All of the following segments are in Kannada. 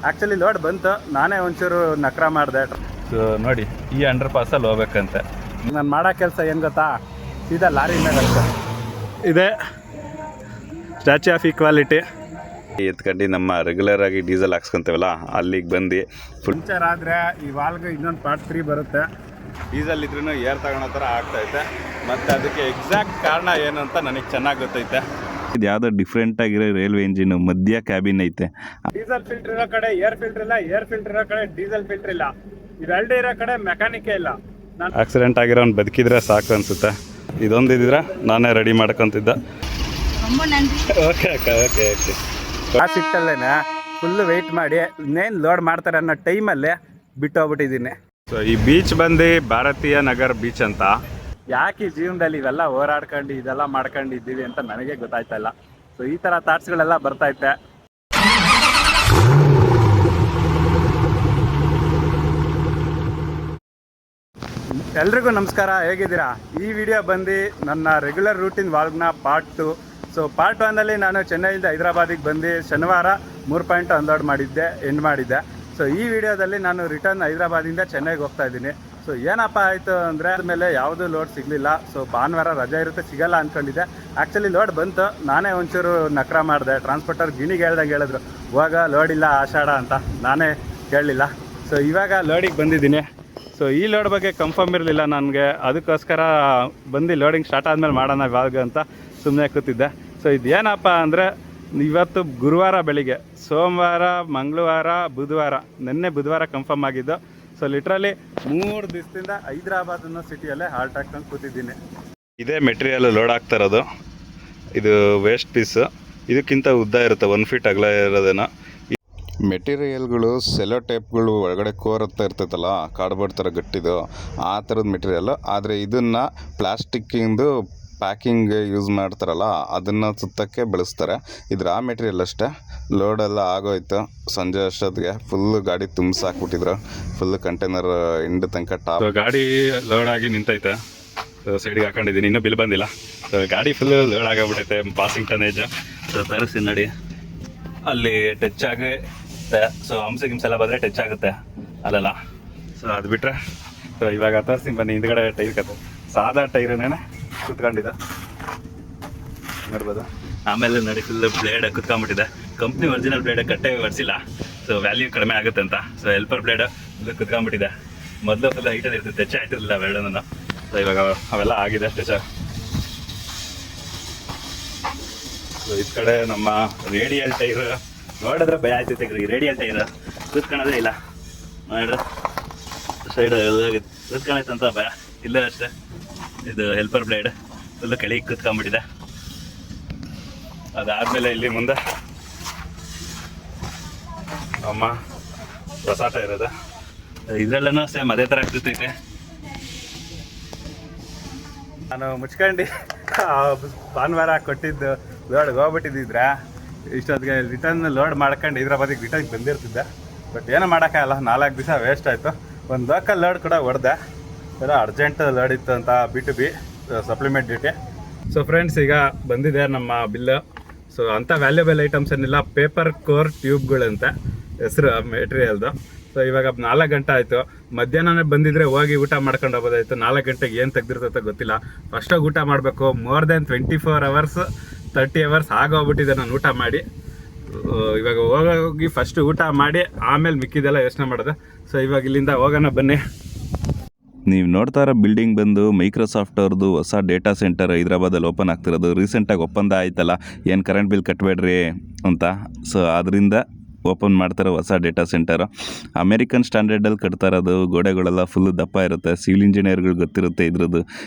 ಆ್ಯಕ್ಚುಲಿ ಲೋಡ್ ಬಂತು, ನಾನೇ ಒಂಚೂರು ನಕ್ರ ಮಾಡಿದೆ. ಸೊ ನೋಡಿ, ಈ ಅಂಡರ್ ಪಾಸಲ್ಲಿ ಹೋಗ್ಬೇಕಂತೆ. ನಾನು ಮಾಡೋ ಕೆಲಸ ಏನು ಗೊತ್ತಾ, ಸೀದಾ ಲಾರಿ ಮೇಲೆ ಇದೆ ಸ್ಟ್ಯಾಚ್ಯೂ ಆಫ್ ಈಕ್ವಾಲಿಟಿ ಎತ್ಕೊಂಡು ನಮ್ಮ ರೆಗ್ಯುಲರ್ ಆಗಿ ಡೀಸೆಲ್ ಹಾಕ್ಸ್ಕೊಂತೇವಲ್ಲ ಅಲ್ಲಿಗೆ ಬಂದು ಫುಲ್ಚರ್ ಆದರೆ ಈ ವಾಲ್ಗೆ ಇನ್ನೊಂದು ಪಾರ್ಟ್ 3 ಬರುತ್ತೆ. ಡೀಸೆಲ್ ಇದ್ರೂ ಏರ್ ತಗೊಳೋ ಥರ ಆಗ್ತೈತೆ. ಮತ್ತು ಅದಕ್ಕೆ ಎಕ್ಸಾಕ್ಟ್ ಕಾರಣ ಏನು ಅಂತ ನನಗೆ ಚೆನ್ನಾಗಿ ಗೊತ್ತೈತೆ. ಇದು ಯಾವುದೋ ಡಿಫ್ರೆಂಟ್ ಆಗಿರೋ ರೈಲ್ವೆ ಇಂಜಿನ್ ಮಧ್ಯ ಕ್ಯಾಬಿನ್ ಐತೆ. ಡೀಸೆಲ್ ಫಿಲ್ಟರ್ ಇರೋ ಕಡೆ ಏರ್ ಫಿಲ್ಟರ್ ಇಲ್ಲ, ಏರ್ ಫಿಲ್ಟರ್ ಇರೋ ಕಡೆ ಡೀಸೆಲ್ ಫಿಲ್ಟರ್ ಇಲ್ಲ, ಇವೆರಡೇ ಇರೋ ಕಡೆ ಮೆಕ್ಯಾನಿಕೇ ಇಲ್ಲ. ನಾನು ಆಕ್ಸಿಡೆಂಟ್ ಆಗಿರೋನು ಬದುಕಿದ್ರೆ ಸಾಕು ಅನ್ಸುತ್ತೆ. ಇದೊಂದು ಇದ್ದಿದ್ರೆ ನಾನೇ ರೆಡಿ ಮಾಡ್ಕೊತಿದ್ದೆ. ಓಕೆ ಅಕ್ಕ, ಓಕೆ ಓಕೆ. ಆ ಸಿಟ್ಟಲ್ಲೇ ಫುಲ್ಲು ವೆಯ್ಟ್ ಮಾಡಿ ಇನ್ನೇನು ಲೋಡ್ ಮಾಡ್ತಾರೆ ಅನ್ನೋ ಟೈಮಲ್ಲೇ ಬಿಟ್ಟೋಗ್ಬಿಟ್ಟಿದ್ದೀನಿ. ಸೊ ಈ ಬೀಚ್ ಬಂದು ಭಾರತೀಯ ನಗರ್ ಬೀಚ್ ಅಂತ. ಯಾಕೆ ಈ ಜೀವನದಲ್ಲಿ ಇವೆಲ್ಲ ಹೋರಾಡ್ಕೊಂಡು ಇದೆಲ್ಲ ಮಾಡ್ಕೊಂಡು ಇದ್ದೀವಿ ಅಂತ ನನಗೆ ಗೊತ್ತಾಯ್ತಾ ಇಲ್ಲ. ಸೊ ಈ ಥರ ಥಾಟ್ಸ್ಗಳೆಲ್ಲ ಬರ್ತೈತೆ. ಎಲ್ರಿಗೂ ನಮಸ್ಕಾರ, ಹೇಗಿದ್ದೀರಾ? ಈ ವಿಡಿಯೋ ಬಂದು ನನ್ನ ರೆಗ್ಯುಲರ್ ರೂಟೀನ್ ವಾಲ್ಗ್ನ ಪಾರ್ಟ್ 2. ಸೊ ಪಾರ್ಟ್ 1ನಲ್ಲಿ ನಾನು ಚೆನ್ನೈಯಿಂದ ಹೈದರಾಬಾದಿಗೆ ಬಂದು ಶನಿವಾರ 3 ಪಾಯಿಂಟ್ ಅನ್ಲೋಡ್ ಮಾಡಿದ್ದೆ, ಎಂಡ್ ಮಾಡಿದ್ದೆ. ಸೊ ಈ ವಿಡಿಯೋದಲ್ಲಿ ನಾನು ರಿಟರ್ನ್ ಹೈದರಾಬಾದಿಂದ ಚೆನ್ನೈಗೆ ಹೋಗ್ತಾ ಇದ್ದೀನಿ. ಸೊ ಏನಪ್ಪ ಆಯಿತು ಅಂದರೆ ಆದಮೇಲೆ ಯಾವುದೂ ಲೋಡ್ ಸಿಗಲಿಲ್ಲ. ಸೊ ಭಾನುವಾರ ರಜೆ ಇರುತ್ತೆ, ಸಿಗಲ್ಲ ಅಂದ್ಕೊಂಡಿದ್ದೆ. ಆ್ಯಕ್ಚುಲಿ ಲೋಡ್ ಬಂತು, ನಾನೇ ಒಂಚೂರು ನಕ್ರ ಮಾಡಿದೆ. ಟ್ರಾನ್ಸ್ಪೋರ್ಟರ್ ಗಿಣಿಗೆ ಹೇಳಿದ್ರು ಇವಾಗ ಲೋಡ್ ಇಲ್ಲ ಆಷಾಢ ಅಂತ, ನಾನೇ ಕೇಳಲಿಲ್ಲ. ಸೊ ಇವಾಗ ಲೋಡಿಗೆ ಬಂದಿದ್ದೀನಿ. ಸೊ ಈ ಲೋಡ್ ಬಗ್ಗೆ ಕನ್ಫರ್ಮ್ ಇರಲಿಲ್ಲ ನನಗೆ, ಅದಕ್ಕೋಸ್ಕರ ಬಂದು ಲೋಡಿಂಗ್ ಸ್ಟಾರ್ಟ್ ಆದಮೇಲೆ ಮಾಡೋಣ ಇವಾಗ ಅಂತ ಸುಮ್ಮನೆ ಕೂತಿದ್ದೆ. ಸೊ ಇದೇನಪ್ಪ ಅಂದರೆ ಇವತ್ತು ಗುರುವಾರ ಬೆಳಿಗ್ಗೆ, ಸೋಮವಾರ, ಮಂಗಳವಾರ, ಬುಧವಾರ, ನಿನ್ನೆ ಬುಧವಾರ ಕನ್ಫರ್ಮ್ ಆಗಿದ್ದು. ಸೊ ಲಿಟ್ರಲಿ 3 ದಿವಸದಿಂದ ಹೈದರಾಬಾದ್ ಅನ್ನೋ ಸಿಟಿಯಲ್ಲೇ ಹಾಲ್ಟ್ ಹಾಕ್ಕೊಂಡು ಕೂತಿದ್ದೀನಿ. ಇದೇ ಮೆಟೀರಿಯಲ್ ಲೋಡ್ ಆಗ್ತಾ ಇರೋದು. ಇದು ವೇಸ್ಟ್ ಪೀಸು, ಇದಕ್ಕಿಂತ ಉದ್ದ ಇರುತ್ತೆ, 1 ಫೀಟ್ ಅಗಲ ಇರೋದೇನೋ. ಮೆಟೀರಿಯಲ್ಗಳು ಸೆಲೋ ಟೇಪ್ಗಳು ಒಳಗಡೆ ಕೋರ್ ಹತ್ತ ಇರ್ತೈತಲ್ಲ, ಕಾರ್ಡ್ಬೋರ್ಡ್ ಥರ ಗಟ್ಟಿದು, ಆ ಥರದ ಮೆಟೀರಿಯಲ್ಲು. ಆದರೆ ಇದನ್ನು ಪ್ಲಾಸ್ಟಿಕ್ಕಿಂದು ಪ್ಯಾಕಿಂಗ್ ಯೂಸ್ ಮಾಡ್ತಾರಲ್ಲ, ಅದನ್ನು ಸುತ್ತಕ್ಕೆ ಬಳಸ್ತಾರೆ. ಇದು ರಾ ಮೆಟೀರಿಯಲ್ ಅಷ್ಟೇ. ಲೋಡೆಲ್ಲ ಆಗೋಯ್ತು. ಸಂಜೆ ಅಷ್ಟೊತ್ತಿಗೆ ಫುಲ್ಲು ಗಾಡಿ ತುಂಬಿಸಾಕ್ಬಿಟ್ಟಿದ್ರು. ಫುಲ್ಲು ಕಂಟೈನರ್ ಇಂಡು ತನಕ ಟಾಪ್. ಗಾಡಿ ಲೋಡ್ ಆಗಿ ನಿಂತೈತೆ. ಸೈಡಿಗೆ ಹಾಕೊಂಡಿದ್ದೀನಿ, ಇನ್ನೂ ಬಿಲ್ ಬಂದಿಲ್ಲ. ಗಾಡಿ ಫುಲ್ಲು ಲೋಡ್ ಆಗೋಗ್ಬಿಟ್ಟೈತೆ, ಪಾಸಿಂಗ್ ಟನೇಜ್. ಸೊ ತರಿಸಿ ನೋಡಿ, ಅಲ್ಲಿ ಟಚ್ ಆಗುತ್ತೆ. ಸೊ ಗಿಮ್ಸ್ ಎಲ್ಲ ಬಂದರೆ ಟಚ್ ಆಗುತ್ತೆ ಅಲ್ಲೆಲ್ಲ. ಸೊ ಅದು ಬಿಟ್ಟರೆ ಸೊ ಇವಾಗ ತರಿಸಿ ಬನ್ನಿ. ಹಿಂದ್ಗಡೆ ಟೈರ್ ಕತೆ ಸಾದಾ ಟೈರನ್ನೇ ಕುತ್ಕೊಂಡಿದ್ದೆ ನೋಡ್ಬೋದು. ಆಮೇಲೆ ನೋಡಿ ಫುಲ್ ಬ್ಲೇಡ್ ಕುತ್ಕೊಂಡ್ಬಿಟ್ಟಿದೆ. ಕಂಪ್ನಿ ಒರಿಜಿನಲ್ ಬ್ಲೇಡ್ ಕಟ್ಟೆ ಒರೆಸಿಲ್ಲ, ಸೊ ವ್ಯಾಲ್ಯೂ ಕಡಿಮೆ ಆಗುತ್ತೆ ಅಂತ. ಸೊ ಹೆಲ್ಪರ್ ಬ್ಲೇಡ್ ಫುಲ್ ಕುತ್ಕೊಂಡ್ಬಿಟ್ಟಿದೆ. ಮೊದಲು ಫುಲ್ ಹೈಟಲ್ಲಿ ಇರ್ತದೆ, ಟಚ್ ಆಯ್ತಿರಲಿಲ್ಲ ಅವೆರಡನ್ನು. ಸೊ ಇವಾಗ ಅವೆಲ್ಲ ಆಗಿದೆ ಟಚ್. ಸೊ ಈ ಕಡೆ ನಮ್ಮ ರೇಡಿಯಲ್ ಟೈರ್ ನೋಡಿದ್ರೆ ಭಯ ಆಯ್ತೈತೆ. ರೇಡಿಯಲ್ ಟೈರ್ ಕೂತ್ಕೊಳ್ಳೋದೇ ಇಲ್ಲ ನೋಡ್ರೆ, ಸೈಡ್ ಕೂತ್ಕೊಳೈತಂತ ಭಯ ಇಲ್ಲ ಅಷ್ಟೇ. ಇದು ಹೆಲ್ಪರ್ ಬ್ಲೇಡ್ ಫುಲ್ಲು ಕೆಳಗೆ ಕೂತ್ಕೊಂಡ್ಬಿಟ್ಟಿದೆ. ಅದಾದಮೇಲೆ ಇಲ್ಲಿ ಮುಂದೆ ನಮ್ಮ ಹೊಸ ಟೈರ್ ಇದೆ. ಇದರಲ್ಲೂ ಸೇಮ್ ಅದೇ ಥರ ಕೂತೈತೆ. ನಾನು ಮುಚ್ಕೊಂಡು ಭಾನುವಾರ ಕೊಟ್ಟಿದ್ದು ಲೋಡ್ಗೆ ಹೋಗ್ಬಿಟ್ಟಿದ್ದಿದ್ರೆ ಇಷ್ಟೊತ್ತಿಗೆ ರಿಟರ್ನ್ ಲೋಡ್ ಮಾಡ್ಕೊಂಡು ಹೈದರಾಬಾದಿಗೆ ರಿಟರ್ನ್ಗೆ ಬಂದಿರ್ತಿದ್ದೆ. ಬಟ್ ಏನೂ ಮಾಡೋಕ್ಕಾಗಲ್ಲ, 4 ದಿವಸ ವೇಸ್ಟ್ ಆಯಿತು. ಒಂದು ಲೋಕಲ್ ಲೋಡ್ ಕೂಡ ಹೊಡೆದೆ, ಎಲ್ಲ ಅರ್ಜೆಂಟ್ ಲೋಡ್ ಇತ್ತು ಅಂತ B2B supplement duty. So friends, ಈಗ ಬಂದಿದೆ ನಮ್ಮ ಬಿಲ್ಲು. ಸೊ ಅಂಥ ವ್ಯಾಲ್ಯೂಬಲ್ ಐಟಮ್ಸ್ ಏನಿಲ್ಲ, ಪೇಪರ್ ಕೋರ್ ಟ್ಯೂಬ್ಗಳಂತೆ ಹೆಸರು ಮೆಟೀರಿಯಲ್ದು. ಸೊ ಇವಾಗ 4 ಗಂಟೆ ಆಯಿತು. ಮಧ್ಯಾಹ್ನನೇ ಬಂದಿದ್ರೆ ಹೋಗಿ ಊಟ ಮಾಡ್ಕೊಂಡು ಹೋಗೋದಾಯಿತು. 4 ಗಂಟೆಗೆ ಏನು ತೆಗ್ದಿರ್ತೈತೆ ಗೊತ್ತಿಲ್ಲ. ಫಸ್ಟಾಗಿ ಊಟ ಮಾಡಬೇಕು. ಮೋರ್ ದೆನ್ 24 hours 30 hours ಆಗೋಗ್ಬಿಟ್ಟಿದೆ ನಾನು ಊಟ ಮಾಡಿ. ಇವಾಗ ಹೋಗಿ ಫಸ್ಟ್ ಊಟ ಮಾಡಿ ಆಮೇಲೆ ಮಿಕ್ಕಿದೆಲ್ಲ ಯೋಚನೆ ಮಾಡೋದು. ಸೊ ಇವಾಗ ಇಲ್ಲಿಂದ ಹೋಗೋಣ ಬನ್ನಿ. ನೀವು ನೋಡ್ತಾ ಇರೋ ಬಿಲ್ಡಿಂಗ್ ಬಂದು ಮೈಕ್ರೋಸಾಫ್ಟ್ ಅವ್ರದ್ದು ಹೊಸ ಡೇಟಾ ಸೆಂಟರ್ ಹೈದರಾಬಾದಲ್ಲಿ ಓಪನ್ ಆಗ್ತಿರೋದು. ರೀಸೆಂಟಾಗಿ ಒಪ್ಪಂದ ಆಯ್ತಲ್ಲ, ಏನು ಕರೆಂಟ್ ಬಿಲ್ ಕಟ್ಟಬೇಡ್ರಿ ಅಂತ. ಸೊ ಅದರಿಂದ ಓಪನ್ ಮಾಡ್ತಾರೋ ಹೊಸ ಡೇಟಾ ಸೆಂಟರು. ಅಮೇರಿಕನ್ ಸ್ಟ್ಯಾಂಡರ್ಡಲ್ಲಿ ಕಟ್ತಾ ಇರೋದು. ಗೋಡೆಗಳೆಲ್ಲ ಫುಲ್ಲು ದಪ್ಪ ಇರುತ್ತೆ. ಸಿವಿಲ್ ಇಂಜಿನಿಯರ್ಗಳು ಗೊತ್ತಿರುತ್ತೆ ಇದ್ರದ್ದು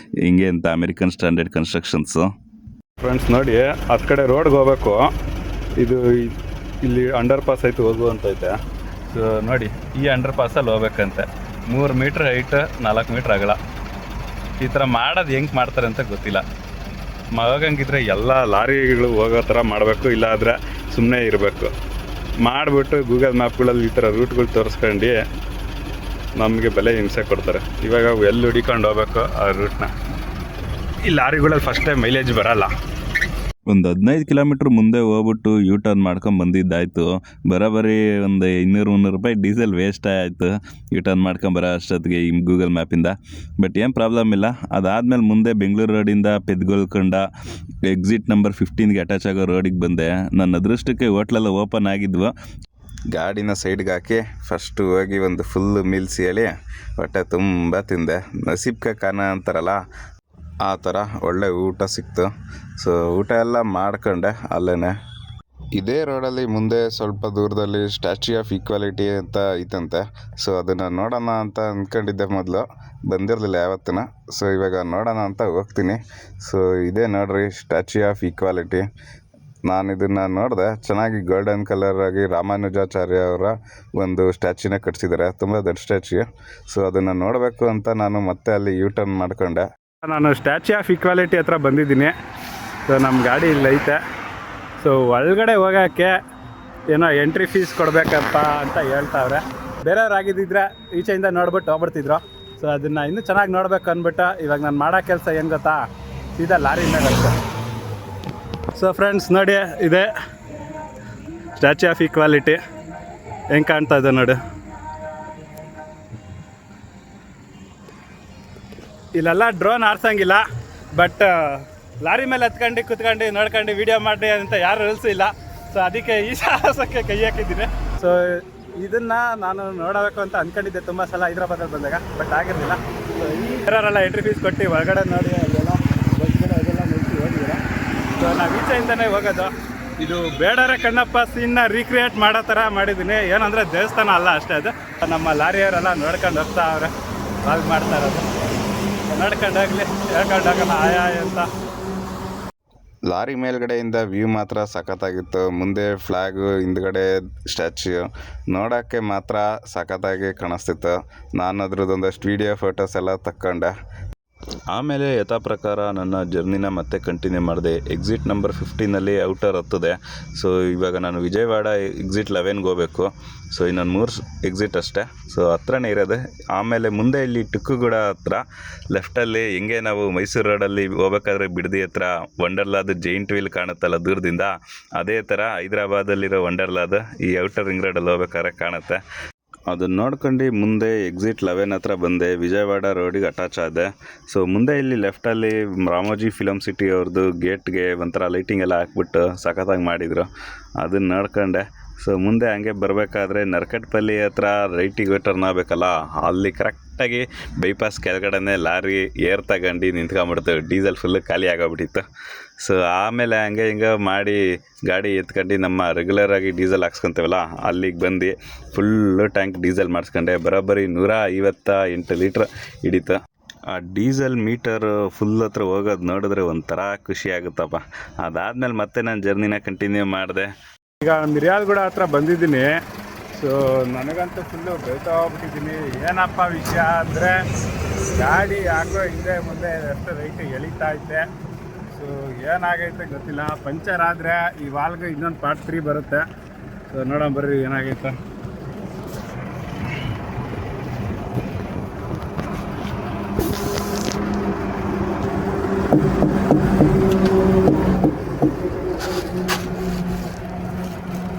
ಹಿಂಗೆ ಅಂತ, ಅಮೇರಿಕನ್ ಸ್ಟ್ಯಾಂಡರ್ಡ್ ಕನ್ಸ್ಟ್ರಕ್ಷನ್ಸು. ಫ್ರೆಂಡ್ಸ್ ನೋಡಿ, ಆ ಕಡೆ ರೋಡ್ಗೆ ಹೋಗ್ಬೇಕು. ಇದು ಇಲ್ಲಿ ಅಂಡರ್ ಪಾಸ್ ಐತೆ, ಹೋಗುವಂತೈತೆ. ಸೊ ನೋಡಿ, ಈ ಅಂಡರ್ ಪಾಸಲ್ಲಿ ಹೋಗ್ಬೇಕಂತೆ. 3 ಮೀಟ್ರ್ ಹೈಟ್, 4 ಮೀಟ್ರ್ ಅಗಲ. ಈ ಥರ ಮಾಡೋದು ಹೆಂಗೆ ಮಾಡ್ತಾರೆ ಅಂತ ಗೊತ್ತಿಲ್ಲ. ಹೋಗಂಗಿದ್ರೆ ಎಲ್ಲ ಲಾರಿಗಳು ಹೋಗೋ ಥರ ಮಾಡಬೇಕು, ಇಲ್ಲಾದರೆ ಸುಮ್ಮನೆ ಇರಬೇಕು. ಮಾಡಿಬಿಟ್ಟು ಗೂಗಲ್ ಮ್ಯಾಪ್ಗಳಲ್ಲಿ ಈ ಥರ ರೂಟ್ಗಳು ತೋರಿಸ್ಕೊಂಡು ನಮಗೆ ಬೆಲೆ ಹಿಂಸೆ ಕೊಡ್ತಾರೆ. ಇವಾಗ ಎಲ್ಲಿ ಹುಡಿಕೊಂಡು ಹೋಗ್ಬೇಕು ಆ ರೂಟ್ನ. ಈ ಲಾರಿಗಳಲ್ಲಿ ಫಸ್ಟ್ ಟೈಮ್ ಮೈಲೇಜ್ ಬರೋಲ್ಲ. ಒಂದು 15 ಕಿಲೋಮೀಟ್ರ್ ಮುಂದೆ ಹೋಗ್ಬಿಟ್ಟು ಯೂ ಟರ್ನ್ ಮಾಡ್ಕೊಂಡು ಬಂದಿದ್ದಾಯಿತು. ಬರೋಬ್ಬರಿ ಒಂದು 200-300 ರೂಪಾಯಿ ಡೀಸೆಲ್ ವೇಸ್ಟ್ ಆಯಿತು ಯೂ ಟರ್ನ್ ಮಾಡ್ಕೊಂಬರೋ ಅಷ್ಟೊತ್ತಿಗೆ ಈ ಗೂಗಲ್ ಮ್ಯಾಪಿಂದ. ಬಟ್ ಏನು ಪ್ರಾಬ್ಲಮ್ ಇಲ್ಲ. ಅದಾದಮೇಲೆ ಮುಂದೆ ಬೆಂಗಳೂರು ರೋಡಿಂದ ಪೆದ್ಗೋಲ್ಕೊಂಡ ಎಕ್ಸಿಟ್ ನಂಬರ್ 15ಗೆ ಅಟ್ಯಾಚ್ ಆಗೋ ರೋಡಿಗೆ ಬಂದೆ. ನನ್ನ ಅದೃಷ್ಟಕ್ಕೆ ಹೋಟ್ಲೆಲ್ಲ ಓಪನ್ ಆಗಿದ್ವು. ಗಾಡಿನ ಸೈಡ್ಗೆ ಹಾಕಿ ಫಸ್ಟು ಹೋಗಿ ಒಂದು ಫುಲ್ಲು ಮೀಲ್ಸ್ ಹೇಳಿ ಹೊಟ್ಟೆ ತುಂಬ ತಿಂದೆ. ನಸೀಬ್ಕೆ ಕಾನ ಅಂತಾರಲ್ಲ ಆ ಥರ ಒಳ್ಳೆ ಊಟ ಸಿಕ್ತು. ಸೊ ಊಟ ಎಲ್ಲ ಮಾಡ್ಕೊಂಡೆ ಅಲ್ಲೇ. ಇದೇ ರೋಡಲ್ಲಿ ಮುಂದೆ ಸ್ವಲ್ಪ ದೂರದಲ್ಲಿ ಸ್ಟ್ಯಾಚ್ಯೂ ಆಫ್ ಈಕ್ವಾಲಿಟಿ ಅಂತ ಐತಂತೆ. ಸೊ ಅದನ್ನು ನೋಡೋಣ ಅಂತ ಅಂದ್ಕೊಂಡಿದ್ದೆ, ಮೊದಲು ಬಂದಿರಲಿಲ್ಲ ಯಾವತ್ತೂ. ಸೊ ಇವಾಗ ನೋಡೋಣ ಅಂತ ಹೋಗ್ತೀನಿ. ಸೊ ಇದೇ ನೋಡ್ರಿ ಸ್ಟ್ಯಾಚ್ಯೂ ಆಫ್ ಈಕ್ವಾಲಿಟಿ. ನಾನು ಇದನ್ನು ನೋಡಿದೆ, ಚೆನ್ನಾಗಿ ಗೋಲ್ಡನ್ ಕಲರ್ ಆಗಿ ರಾಮಾನುಜಾಚಾರ್ಯ ಅವರ ಒಂದು ಸ್ಟ್ಯಾಚ್ಯೂನ ಕಟ್ಸಿದ್ದಾರೆ, ತುಂಬ ದೊಡ್ಡ ಸ್ಟ್ಯಾಚ್ಯೂ. ಸೊ ಅದನ್ನು ನೋಡಬೇಕು ಅಂತ ನಾನು ಮತ್ತೆ ಅಲ್ಲಿ ಯೂ ಟರ್ನ್ ಮಾಡ್ಕೊಂಡೆ. ನಾನು ಸ್ಟ್ಯಾಚ್ಯೂ ಆಫ್ ಈಕ್ವಾಲಿಟಿ ಹತ್ರ ಬಂದಿದ್ದೀನಿ. ಸೊ ನಮ್ಮ ಗಾಡಿ ಇಲ್ಲೈತೆ. ಸೊ ಒಳಗಡೆ ಹೋಗೋಕ್ಕೆ ಏನೋ ಎಂಟ್ರಿ ಫೀಸ್ ಕೊಡಬೇಕಪ್ಪ ಅಂತ ಹೇಳ್ತಾವ್ರೆ. ಬೇರೆಯವ್ರು ಆಗಿದ್ದಿದ್ರೆ ಈಚೆಯಿಂದ ನೋಡ್ಬಿಟ್ಟು ಹೋಗ್ಬಿಡ್ತಿದ್ರು. ಸೊ ಅದನ್ನು ಇನ್ನೂ ಚೆನ್ನಾಗಿ ನೋಡ್ಬೇಕು ಅಂದ್ಬಿಟ್ಟು ಇವಾಗ ನಾನು ಮಾಡೋ ಕೆಲಸ ಏನು ಗೊತ್ತಾ, ಸೀದಾ ಲಾರಿ ಮೇಲೆ ಅಷ್ಟೆ. ಸೊ ಫ್ರೆಂಡ್ಸ್ ನೋಡಿ, ಇದೆ ಸ್ಟ್ಯಾಚ್ಯೂ ಆಫ್ ಈಕ್ವಾಲಿಟಿ. ಹೆಂಗೆ ಕಾಣ್ತಾ ಇದೆ ನೋಡಿ. ಇಲ್ಲೆಲ್ಲ ಡ್ರೋನ್ ಆರ್ಸಂಗಿಲ್ಲ, ಬಟ್ ಲಾರಿ ಮೇಲೆ ಹತ್ಕೊಂಡು ಕುತ್ಕೊಂಡು ನೋಡ್ಕೊಂಡು ವೀಡಿಯೋ ಮಾಡಿ ಅಂತ ಯಾರು ರೂಲ್ಸು ಇಲ್ಲ. ಸೊ ಅದಕ್ಕೆ ಈ ಸಾಹಸಕ್ಕೆ ಕೈ ಹಾಕಿದ್ದೀನಿ. ಸೊ ಇದನ್ನು ನಾನು ನೋಡಬೇಕು ಅಂತ ಅಂದ್ಕೊಂಡಿದ್ದೆ ತುಂಬ ಸಲ ಹೈದ್ರಾಬಾದಲ್ಲಿ ಬಂದಾಗ, ಬಟ್ ಆಗಿರಲಿಲ್ಲ. ಸೊ ಈ ಯಾರೆಲ್ಲ ಎಂಟ್ರಿ ಫೀಸ್ ಕೊಟ್ಟು ಒಳಗಡೆ ನೋಡಿ ಅಲ್ಲೆಲ್ಲ ಬಸ್ಗಳು ಅದೆಲ್ಲ ನಿಲ್ಸಿ ಹೋಗಿದ್ದೀರ. ಸೊ ನಾವು ಈಚೆಯಿಂದನೇ ಹೋಗೋದು. ಇದು ಬೇಡರೆ ಕಣ್ಣಪ್ಪ ಸೀನ್ನ ರೀಕ್ರಿಯೇಟ್ ಮಾಡೋ ಥರ ಮಾಡಿದ್ದೀನಿ. ಏನಂದರೆ ದೇವಸ್ಥಾನ ಅಲ್ಲ ಅಷ್ಟೇ, ಅದು ನಮ್ಮ ಲಾರಿಯವರೆಲ್ಲ ನೋಡ್ಕೊಂಡು ಹೋಗ್ತಾ ಅವ್ರೆ, ವಾಲ್ಗ್ ಮಾಡ್ತಾ ಇರೋದು. ನೋಡ್ಕೊಂಡು ಹೋಗ್ಲಿ, ಹೇಳ್ಕೊಂಡು ಹೋಗೋಣ ಆಯಾ ಅಂತ. ಲಾರಿ ಮೇಲ್ಗಡೆಯಿಂದ ವ್ಯೂ ಮಾತ್ರ ಸಖತ್ತಾಗಿತ್ತು. ಮುಂದೆ ಫ್ಲ್ಯಾಗು, ಹಿಂದ್ಗಡೆ ಸ್ಟ್ಯಾಚ್ಯೂ ನೋಡೋಕ್ಕೆ ಮಾತ್ರ ಸಖತ್ತಾಗಿ ಕಾಣಿಸ್ತಿತ್ತು. ನಾನು ಅದ್ರದ್ದೊಂದಷ್ಟು ವೀಡಿಯೋ ಫೋಟೋಸ್ ಎಲ್ಲ ತಕ್ಕೊಂಡೆ. ಆಮೇಲೆ ಯಥಾ ಪ್ರಕಾರ ನನ್ನ ಜರ್ನಿನ ಮತ್ತೆ ಕಂಟಿನ್ಯೂ ಮಾಡಿದೆ. ಎಕ್ಸಿಟ್ ನಂಬರ್ 15ನಲ್ಲಿ ಔಟರ್ ಹತ್ತದೆ. ಸೊ ಇವಾಗ ನಾನು ವಿಜಯವಾಡ ಎಕ್ಸಿಟ್ 11ಗೆ ಹೋಗಬೇಕು. ಸೊ ಇನ್ನೊಂದು 3 ಎಕ್ಸಿಟ್ ಅಷ್ಟೇ. ಸೊ ಹತ್ರನೇ ಇರೋದು. ಆಮೇಲೆ ಮುಂದೆ ಇಲ್ಲಿ ಟುಕ್ಕುಗೂಡ ಹತ್ರ ಲೆಫ್ಟಲ್ಲಿ ಹೆಂಗೆ ನಾವು ಮೈಸೂರು ರೋಡಲ್ಲಿ ಹೋಗ್ಬೇಕಾದ್ರೆ ಬಿಡದಿ ಹತ್ರ ವಂಡರ್ಲಾದ ಜೈಂಟ್ ವೀಲ್ ಕಾಣುತ್ತಲ್ಲ ದೂರದಿಂದ, ಅದೇ ಥರ ಹೈದ್ರಾಬಾದಲ್ಲಿರೋ ವಂಡರ್ಲಾದ ಈ ಔಟರ್ ರಿಂಗ್ ರೋಡಲ್ಲಿ ಹೋಗ್ಬೇಕಾದ್ರೆ ಕಾಣುತ್ತೆ. ಅದನ್ನು ನೋಡ್ಕೊಂಡು ಮುಂದೆ ಎಕ್ಸಿಟ್ 11 ಹತ್ರ ಬಂದೆ. ವಿಜಯವಾಡ ರೋಡಿಗೆ ಅಟ್ಯಾಚ್ ಆದೆ. ಸೊ ಮುಂದೆ ಇಲ್ಲಿ ಲೆಫ್ಟಲ್ಲಿ ರಾಮೋಜಿ ಫಿಲಮ್ ಸಿಟಿ ಅವ್ರದ್ದು ಗೇಟ್ಗೆ ಒಂಥರ ಲೈಟಿಂಗ್ ಎಲ್ಲ ಹಾಕ್ಬಿಟ್ಟು ಸಖತ್ತಾಗಿ ಮಾಡಿದರು. ಅದನ್ನು ನೋಡ್ಕೊಂಡೆ. ಸೊ ಮುಂದೆ ಹಂಗೆ ಬರಬೇಕಾದ್ರೆ ನರ್ಕಟ್ಪಲ್ಲಿ ಹತ್ರ ರೈಟಿಗೆ ಟರ್ನ್ ಆಗಬೇಕಲ್ಲ, ಅಲ್ಲಿ ಕರೆಕ್ಟಾಗಿ ಬೈಪಾಸ್ ಕೆಳಗಡೆನೇ ಲಾರಿ ಏರ್ ತಗೊಂಡು ನಿಂತ್ಕೊಂಡ್ಬಿಡ್ತು. ಡೀಸೆಲ್ ಫುಲ್ಲು ಖಾಲಿ ಆಗೋಗ್ಬಿಟ್ಟಿತ್ತು. ಸೊ ಆಮೇಲೆ ಹಂಗೆ ಹಿಂಗೆ ಮಾಡಿ ಗಾಡಿ ಎತ್ಕೊಂಡು ನಮ್ಮ ರೆಗ್ಯುಲರಾಗಿ ಡೀಸೆಲ್ ಹಾಕ್ಸ್ಕೊತೀವಲ್ಲ ಅಲ್ಲಿಗೆ ಬಂದು ಫುಲ್ಲು ಟ್ಯಾಂಕ್ ಡೀಸೆಲ್ ಮಾಡಿಸ್ಕೊಂಡೆ. ಬರೋಬ್ಬರಿ 158 ಲೀಟ್ರ್ ಹಿಡಿತು. ಆ ಡೀಸೆಲ್ ಮೀಟರ್ ಫುಲ್ ಹತ್ರ ಹೋಗೋದು ನೋಡಿದ್ರೆ ಒಂಥರ ಖುಷಿ ಆಗುತ್ತಪ್ಪ. ಅದಾದಮೇಲೆ ಮತ್ತೆ ನಾನು ಜರ್ನಿನ ಕಂಟಿನ್ಯೂ ಮಾಡಿದೆ. ಈಗ ಮಿರ್ಯಾಲಗೂಡ ಹತ್ರ ಬಂದಿದ್ದೀನಿ. ಸೊ ನನಗಂತೂ ಫುಲ್ಲು ಬೇಯ್ತಾ ಹೋಗ್ಬಿಟ್ಟಿದ್ದೀನಿ. ಏನಪ್ಪ ವಿಷಯ ಅಂದರೆ ಗಾಡಿ ಯಾಕೋ ಹಿಂದೆ ಮುಂದೆ ಎಷ್ಟು ರೈಟ್ ಎಳಿತಾ ಐತೆ. ಸೊ ಏನಾಗೈತೆ ಗೊತ್ತಿಲ್ಲ. ಪಂಚರ್ ಆದರೆ ಈ ವಾಲ್ಗೆ ಇನ್ನೊಂದು ಪಾರ್ಟ್ 3 ಬರುತ್ತೆ. ಸೊ ನೋಡೋಣ ಬರ್ರಿ ಏನಾಗೈತೆ.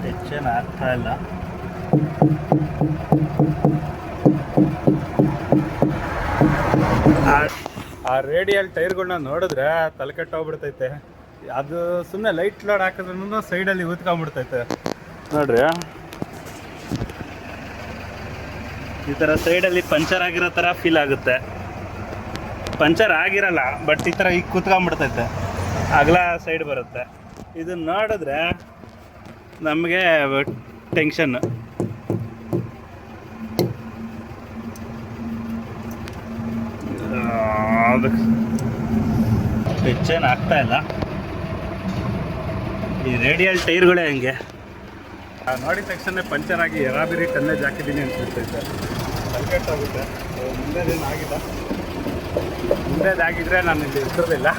ಟೆನ್ಷನ್ ಆಗ್ತಾ ಇಲ್ಲ. ಆ ರೇಡಿಯಲ್ ಟೈರ್ಗಳನ್ನ ನೋಡಿದ್ರೆ ತಲೆ ಕೆಟ್ಟೋಗ್ಬಿಡ್ತೈತೆ. ಅದು ಸುಮ್ಮನೆ ಲೈಟ್ ಲೋಡ್ ಹಾಕಿದ್ರೂ ಸೈಡಲ್ಲಿ ಊದ್ಕೊಂಡ್ಬಿಡ್ತೈತೆ ನೋಡ್ರಿ. ಈ ಥರ ಸೈಡಲ್ಲಿ ಪಂಚರ್ ಆಗಿರೋ ಥರ ಫೀಲ್ ಆಗುತ್ತೆ. ಪಂಚರ್ ಆಗಿರಲ್ಲ, ಬಟ್ ಈ ಥರ ಈಗ ಕೂತ್ಕೊಂಡ್ಬಿಡ್ತೈತೆ, ಅಗಲ ಸೈಡ್ ಬರುತ್ತೆ. ಇದನ್ನ ನೋಡಿದ್ರೆ ನಮಗೆ ಟೆನ್ಷನ್ನು. ಅದಕ್ಕೆ ಹೆಚ್ಚೇನು ಆಗ್ತಾ ಇಲ್ಲ. ಈ ರೇಡಿಯಲ್ ಟೈರ್ಗಳೇ ಹಂಗೆ ನೋಡಿದ ತಕ್ಷಣ ಪಂಚರ್ ಆಗಿ ಎರಾಬಿರಿ ಟನ್ನೇಜ್ ಹಾಕಿದ್ದೀನಿ ಅನ್ಸುತ್ತೈತೆ. ತಲೆಕೆಟ್ಟೋಗುತ್ತೆ. ಮುಂದೇದೇನು ಆಗಿಲ್ಲ. ಮುಂದೇದಾಗಿದ್ರೆ ನಾನು ಇಲ್ಲಿ ಇರ್ತಿರಲಿಲ್ಲ.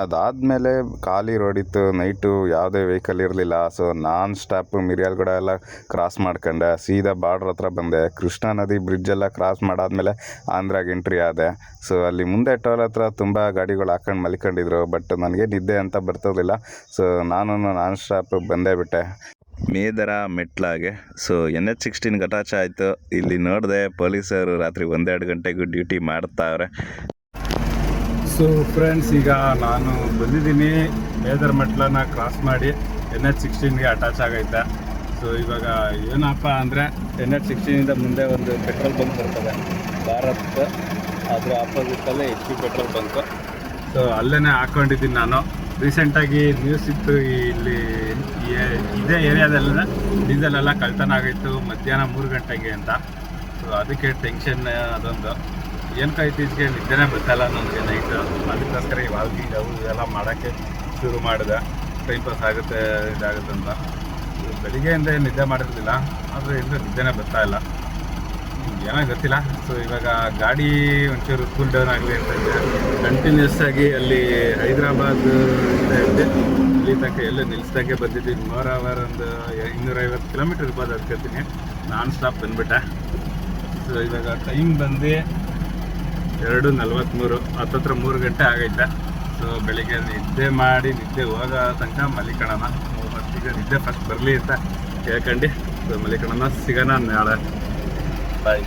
ಅದಾದಮೇಲೆ ಖಾಲಿ ರೋಡ್ ಇತ್ತು, ನೈಟು ಯಾವುದೇ ವೆಹಿಕಲ್ ಇರಲಿಲ್ಲ. ಸೊ ನಾನ್ ಸ್ಟಾಪ್ ಮಿರಿಯಾಲ್ಗೂಡ ಎಲ್ಲ ಕ್ರಾಸ್ ಮಾಡ್ಕೊಂಡೆ ಸೀದಾ ಬಾರ್ಡ್ರ್ ಹತ್ರ ಬಂದೆ. ಕೃಷ್ಣಾ ನದಿ ಬ್ರಿಡ್ಜೆಲ್ಲ ಕ್ರಾಸ್ ಮಾಡಾದ್ಮೇಲೆ ಆಂಧ್ರಾಗೆ ಎಂಟ್ರಿ ಆದೆ. ಸೊ ಅಲ್ಲಿ ಮುಂದೆ ಟೋಲ್ ಹತ್ರ ತುಂಬ ಗಾಡಿಗಳು ಹಾಕೊಂಡು ಮಲ್ಕೊಂಡಿದ್ರು. ಬಟ್ ನನಗೆ ನಿದ್ದೆ ಅಂತ ಬರ್ತಿರ್ಲಿಲ್ಲ. ಸೊ ನಾನು ನಾನ್ ಸ್ಟಾಪ್ ಬಂದೇ ಬಿಟ್ಟೆ ಮೇದರ ಮೆಟ್ಲಾಗೆ. ಸೊ NH16 ಅಟ್ಯಾಚ್ ಆಯಿತು. ಇಲ್ಲಿ ನೋಡಿದೆ ಪೊಲೀಸರು ರಾತ್ರಿ 1-2 ಗಂಟೆಗೂ ಡ್ಯೂಟಿ ಮಾಡ್ತಾವ್ರೆ. ಸೊ ಫ್ರೆಂಡ್ಸ್, ಈಗ ನಾನು ಬಂದಿದ್ದೀನಿ ಮೇದರ್ ಮೆಟ್ಲನ್ನ ಕ್ರಾಸ್ ಮಾಡಿ NH16ಗೆ ಅಟ್ಯಾಚ್ ಆಗೈತೆ. ಸೊ ಇವಾಗ ಏನಪ್ಪ ಅಂದರೆ NH16ಇಂದ ಮುಂದೆ ಒಂದು ಪೆಟ್ರೋಲ್ ಬಂಕ್ ಬರ್ತದೆ ಭಾರತ್, ಅದರ ಆಪೋಸಿಟಲ್ಲೇ HP ಪೆಟ್ರೋಲ್ ಬಂಕು. ಸೊ ಅಲ್ಲೇ ಹಾಕ್ಕೊಂಡಿದ್ದೀನಿ ನಾನು. ರೀಸೆಂಟಾಗಿ ನ್ಯೂಸ್ ಇತ್ತು, ಇಲ್ಲಿ ಇದೇ ಏರಿಯಾದಲ್ಲ ಡೀಸೆಲ್ ಎಲ್ಲ ಕಳ್ತನ ಆಗಿತ್ತು ಮಧ್ಯಾಹ್ನ 3 ಗಂಟೆಗೆ ಅಂತ. ಸೊ ಅದಕ್ಕೆ ಟೆನ್ಷನ್ ಅದೊಂದು. ಏನಕ್ಕೆ ಇತ್ತೀಚೆಗೆ ನಿದ್ದೆನೇ ಗೊತ್ತಲ್ಲ ನನಗೆ ನೈಟು. ಅದಕ್ಕೋಸ್ಕರ ಈ ವಾಕಿಂಗ್ ಅವು ಇವೆಲ್ಲ ಮಾಡೋಕ್ಕೆ ಶುರು ಮಾಡಿದೆ. ಟೈಮ್ ಪಾಸ್ ಆಗುತ್ತೆ, ಇದಾಗುತ್ತೆ ಅಂತ. ಬೆಳಿಗ್ಗೆಯಿಂದ ನಿದ್ದೆ ಮಾಡಿರಲಿಲ್ಲ, ಆದರೆ ಇಂದು ನಿದ್ದೆನೇ ಬರ್ತಾ ಇಲ್ಲ, ಏನೋ ಗೊತ್ತಿಲ್ಲ. ಸೊ ಇವಾಗ ಗಾಡಿ ಒಂಚೂರು ಕೂಲ್ ಡೌನ್ ಆಗಲಿ ಅಂತ ಇದೆ. ಕಂಟಿನ್ಯೂಸ್ ಆಗಿ ಅಲ್ಲಿ ಹೈದ್ರಾಬಾದ್ ಇಲ್ಲಿ ತನಕ ಎಲ್ಲೂ ನಿಲ್ಲಿಸ್ದಾಗೆ ಬಂದಿದ್ದೀನಿ. 1 ಅವರ್ ಒಂದು 250 ಕಿಲೋಮೀಟ್ರ್ ಇರ್ಬೋದು ಅನ್ಕೋತೀನಿ. ನಾನ್ ಸ್ಟಾಪ್ ಬಂದುಬಿಟ್ಟೆ. ಸೊ ಇವಾಗ ಟೈಮ್ ಬಂದು 2:43, ಹತ್ತತ್ರ 3 ಗಂಟೆ ಆಗೈತೆ. ಸೊ ಬೆಳಿಗ್ಗೆ ನಿದ್ದೆ ಮಾಡಿ ನಿದ್ದೆ ಹೋಗೋ ತನಕ ಮಲಿಕಣನ. ಈಗ ನಿದ್ದೆ ಫಸ್ಟ್ ಬರಲಿ ಅಂತ ಕೇಳ್ಕೊಂಡು ಸೊ ಮಲಿಕಣನ. ಸಿಗೋಣ ನಾಳೆ, ಬಾಯ್.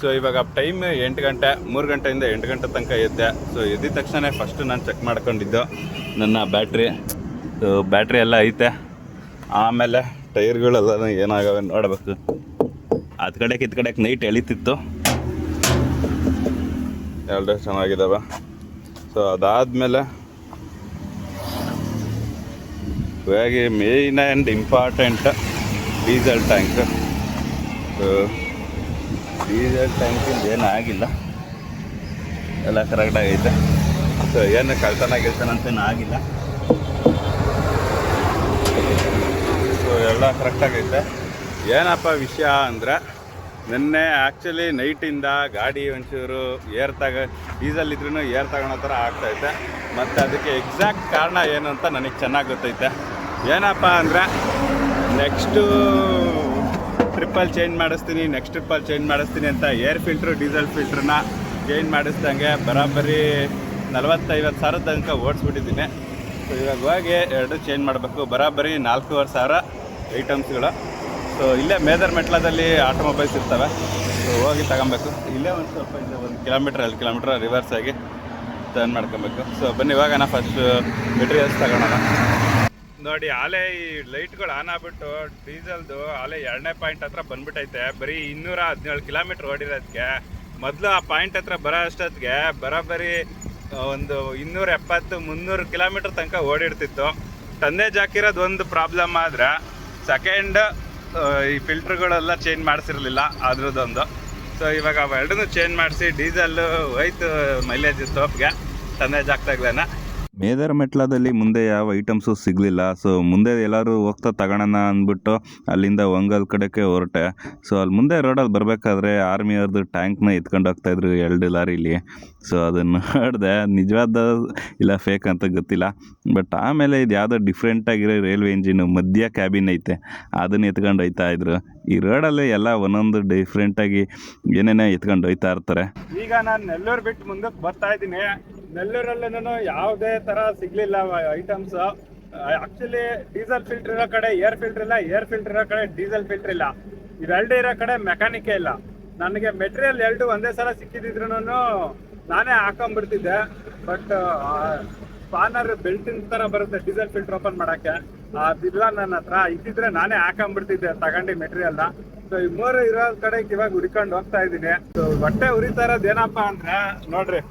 ಸೊ ಇವಾಗ ಟೈಮ್ 8 ಗಂಟೆ, 3 ಗಂಟೆಯಿಂದ 8 ಗಂಟೆ ತನಕ ಎದ್ದೆ. ಸೊ ಎದ್ದ ತಕ್ಷಣ ಫಸ್ಟು ನಾನು ಚೆಕ್ ಮಾಡ್ಕೊಂಡಿದ್ದು ನನ್ನ ಬ್ಯಾಟ್ರಿ. ಸೊ ಬ್ಯಾಟ್ರಿ ಎಲ್ಲ ಐತೆ. ಆಮೇಲೆ ಟೈರ್ಗಳೆಲ್ಲ ಏನಾಗವೆ ನೋಡಬೇಕು. ಅದು ಕಡೆಗೆ ಇದು ಕಡೆಗೆ ನೈಟ್ ಎಳಿತಿತ್ತು, ಎರಡು ಚೆನ್ನಾಗಿದ್ದಾವೆ. ಸೊ ಅದಾದಮೇಲೆ ಇವಾಗ main and important diesel tank. So diesel ಟ್ಯಾಂಕಿಂದ ಏನಾಗಿಲ್ಲ, ಎಲ್ಲ ಕರೆಕ್ಟಾಗೈತೆ. ಸೊ ಏನು ಕಳ್ತನ ಗಿಳ್ತನಂತೇನು ಆಗಿಲ್ಲ. ಸೊ ಎಲ್ಲ ಕರೆಕ್ಟಾಗೈತೆ. ಏನಪ್ಪ ವಿಷಯ ಅಂದರೆ, ನಿನ್ನೆ ಆ್ಯಕ್ಚುಲಿ ನೈಟಿಂದ ಗಾಡಿ ಒಂಚೂರು ಡೀಸೆಲ್ ಇದ್ರೂ ಏರ್ ತಗೊಳೋ ಥರ ಆಗ್ತೈತೆ. ಮತ್ತು ಅದಕ್ಕೆ ಎಕ್ಸಾಕ್ಟ್ ಕಾರಣ ಏನು ಅಂತ ನನಗೆ ಚೆನ್ನಾಗಿ ಗೊತ್ತೈತೆ. ಏನಪ್ಪ ಅಂದರೆ, ನೆಕ್ಸ್ಟು ಟ್ರಿಪ್ಪಲ್ಲಿ ಚೇಂಜ್ ಮಾಡಿಸ್ತೀನಿ ಅಂತ ಏರ್ ಫಿಲ್ಟ್ರು ಡೀಸೆಲ್ ಫಿಲ್ಟ್ರನ್ನ ಚೇಂಜ್ ಮಾಡಿಸ್ದಂಗೆ ಬರೋಬ್ಬರಿ 40-50 ಸಾವಿರ ತನಕ ಓಡಿಸ್ಬಿಟ್ಟಿದ್ದೀನಿ. ಸೊ ಇವಾಗ ಹೋಗಿ 2 ಚೇಂಜ್ ಮಾಡಬೇಕು. ಬರೋಬ್ಬರಿ 4,500 ಐಟಮ್ಸ್ಗಳು. ಸೊ ಇಲ್ಲೇ ಮೇದರ್ ಮೆಟ್ಲದಲ್ಲಿ ಆಟೋಮೊಬೈಲ್ಸ್ ಇರ್ತವೆ. ಸೊ ಹೋಗಿ ತಗೊಬೇಕು. ಇಲ್ಲೇ ಒಂದು ಸ್ವಲ್ಪ ಇಲ್ಲೇ 1 ಕಿಲೋಮೀಟ್ರ್ 2 ಕಿಲೋಮೀಟ್ರ್ ರಿವರ್ಸ್ ಆಗಿ ಟರ್ನ್ ಮಾಡ್ಕೊಬೇಕು. ಸೊ ಬನ್ನಿ ಇವಾಗ ನಾ ಫಸ್ಟ್ ಮೆಟೀರಿಯಲ್ಸ್ ತಗೊಳ್ಳೋಣ. ನೋಡಿ, ಆಲೇ ಈ ಲೈಟ್ಗಳು ಆನ್ ಆಗ್ಬಿಟ್ಟು ಡೀಸೆಲ್ದು ಆಲೇ 2ನೇ ಪಾಯಿಂಟ್ ಹತ್ರ ಬಂದ್ಬಿಟ್ಟೈತೆ. ಬರೀ 217 ಕಿಲೋಮೀಟ್ರ್ ಓಡಿರೋದಕ್ಕೆ. ಮೊದಲು ಆ ಪಾಯಿಂಟ್ ಹತ್ರ ಬರೋ ಅಷ್ಟೊತ್ತಿಗೆ ಬರೋಬ್ಬರಿ ಒಂದು 270-300 ಕಿಲೋಮೀಟ್ರ್ ತನಕ ಓಡಿರ್ತಿತ್ತು. ಟನ್ನೇಜ್ ಹಾಕಿರೋದು ಒಂದು ಪ್ರಾಬ್ಲಮ್ ಆದರೆ, ಸೆಕೆಂಡ್ ಈ ಫಿಲ್ಟ್ರುಗಳೆಲ್ಲ ಚೇಂಜ್ ಮಾಡಿಸಿರಲಿಲ್ಲ ಅದ್ರದ್ದೊಂದು. ಸೊ ಇವಾಗ ಅವೆರಡನ್ನೂ ಚೇಂಜ್ ಮಾಡಿಸಿ ಡೀಸೆಲ್ಲು ಹೋಯ್ತು ಮೈಲೇಜ್ ತೋಪ್ಗೆ ಟನ್ನೇಜ್ ಆಗ್ತಾಗ್ಲೇನ. ಮೇದರ್ ಮೆಟ್ಲದಲ್ಲಿ ಮುಂದೆ ಯಾವ ಐಟಮ್ಸು ಸಿಗಲಿಲ್ಲ. ಸೊ ಮುಂದೆ ಎಲ್ಲರೂ ಹೋಗ್ತಾ ತಗೊಳ್ಳೋಣ ಅಂದ್ಬಿಟ್ಟು ಅಲ್ಲಿಂದ ಒಂಗಲ್ ಕಡೆಗೆ ಹೊರಟೆ. ಸೊ ಅಲ್ಲಿ ಮುಂದೆ ರೋಡಲ್ಲಿ ಬರಬೇಕಾದ್ರೆ ಆರ್ಮಿಯವ್ರದ್ದು ಟ್ಯಾಂಕ್ನ ಎತ್ಕೊಂಡು ಹೋಗ್ತಾಯಿದ್ರು 2 ಲಾರಿಲಿ. ಸೊ ಅದನ್ನು ನೋಡಿದೆ, ನಿಜವಾದ ಇಲ್ಲ ಫೇಕ್ ಅಂತ ಗೊತ್ತಿಲ್ಲ. ಬಟ್ ಆಮೇಲೆ ಇದು ಯಾವುದೋ ಡಿಫ್ರೆಂಟಾಗಿರೋ ರೈಲ್ವೆ ಇಂಜಿನು ಮಧ್ಯ ಕ್ಯಾಬಿನ್ ಐತೆ, ಅದನ್ನು ಎತ್ಕೊಂಡು ಹೋಗ್ತಾಯಿದ್ರು. ಈ ರೋಡಲ್ಲಿ ಎಲ್ಲ ಒಂದೊಂದು ಡಿಫ್ರೆಂಟಾಗಿ ಏನೇನೋ ಎತ್ಕೊಂಡು ಹೋಗ್ತಾ ಇರ್ತಾರೆ. ಈಗ ನಾನು ನೆಲ್ಲೂರು ಬಿಟ್ಟು ಮುಂದಕ್ಕೆ ಬರ್ತಾ ಇದ್ದೀನಿ. ನೆಲ್ಲೂರಲ್ಲೂ ಯಾವುದೇ ಥರ ಸಿಗಲಿಲ್ಲ ಐಟಮ್ಸ್. ಆ್ಯಕ್ಚುಲಿ ಡೀಸೆಲ್ ಫಿಲ್ಟರ್ ಇರೋ ಕಡೆ ಏರ್ ಫಿಲ್ಟರ್ ಇಲ್ಲ, ಏರ್ ಫಿಲ್ಟರ್ ಇರೋ ಕಡೆ ಡೀಸೆಲ್ ಫಿಲ್ಟರ್ ಇಲ್ಲ. ಇವೆರಡು ಇರೋ ಕಡೆ ಮೆಕ್ಯಾನಿಕೇ ಇಲ್ಲ. ನನಗೆ ಮೆಟೀರಿಯಲ್ 2 ಒಂದೇ ಸಲ ಸಿಕ್ಕಿದ್ರು ನಾನೇ ಹಾಕೊಂಡ್ಬಿಡ್ತಿದ್ದೆ. ಬಟ್ ಸ್ಪಾನರ್ ಬೆಲ್ಟಿನ ಥರ ಬರುತ್ತೆ ಡೀಸೆಲ್ ಫಿಲ್ಟರ್ ಓಪನ್ ಮಾಡೋಕ್ಕೆ, ಅದಿಲ್ಲ ನನ್ನ ಹತ್ರ. ಇದ್ದಿದ್ರೆ ನಾನೇ ಹಾಕೊಂಡ್ಬಿಡ್ತಿದ್ದೆ ತಗೊಂಡು ಮೆಟೀರಿಯಲ್ನ. ಸೊ ಈ 3 ಇರೋ ಕಡೆಗೆ ಇವಾಗ ಹುಡ್ಕೊಂಡು ಹೋಗ್ತಾ ಇದ್ದೀನಿ. ಸೊ ಹೊಟ್ಟೆ ಉರಿತಾ ಇರೋದು ಏನಪ್ಪ ಅಂದರೆ, ನೋಡ್ರಿ,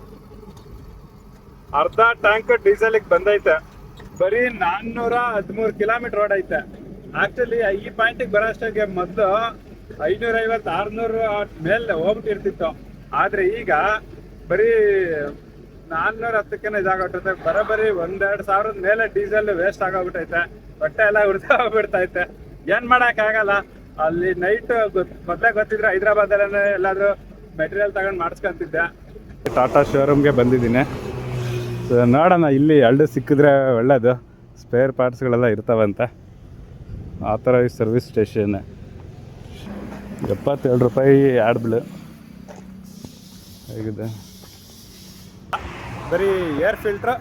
ಅರ್ಧ ಟ್ಯಾಂಕ್ ಡೀಸೆಲಿಗೆ ಬಂದೈತೆ. ಬರೀ 413 ಕಿಲೋಮೀಟರ್ ರೋಡ್ ಐತೆ. ಆಕ್ಚುಲಿ ಈ ಪಾಯಿಂಟಿಗೆ ಬರೋ ಅಷ್ಟಾಗೆ ಮೊದಲು 550-600 ಮೇಲೆ ಹೋಗ್ಬಿಟ್ಟಿರ್ತಿತ್ತು. ಆದರೆ ಈಗ ಬರೀ 410ಕ್ಕೇನೆ ಇದಾಗೋಗ್ತೈತೆ. ಬರೋಬ್ಬರಿ 1-2 ಸಾವಿರದ ಮೇಲೆ ಡೀಸೆಲ್ ವೇಸ್ಟ್ ಆಗೋಗ್ಬಿಟ್ಟೈತೆ. ಹೊಟ್ಟೆ ಎಲ್ಲ ಉರಿತಾ ಹೋಗ್ಬಿಡ್ತೈತೆ. ಏನು ಮಾಡೋಕ್ಕಾಗಲ್ಲ. ಅಲ್ಲಿ ನೈಟ್ ಮೊದಲೇ ಗೊತ್ತಿದ್ರೆ ಹೈದ್ರಾಬಾದಲ್ಲೇ ಎಲ್ಲಾದರೂ ಮೆಟೀರಿಯಲ್ ತಗೊಂಡು ಮಾಡಿಸ್ಕೊಂತಿದ್ದೆ. ಟಾಟಾ ಶೋರೂಮ್ಗೆ ಬಂದಿದ್ದೀನಿ. ಸೊ ನೋಡೋಣ ಇಲ್ಲಿ ಎರಡು ಸಿಕ್ಕಿದ್ರೆ ಒಳ್ಳೇದು, ಸ್ಪೇರ್ ಪಾರ್ಟ್ಸ್ಗಳೆಲ್ಲ ಇರ್ತಾವಂತೆ. Authorised service station. 77 ರೂಪಾಯಿ ಆ್ಯಡ್ ಬಿಲ್ ಹೇಗಿದೆ. ಬರೀ ಏರ್ ಫಿಲ್ಟ್ರ್,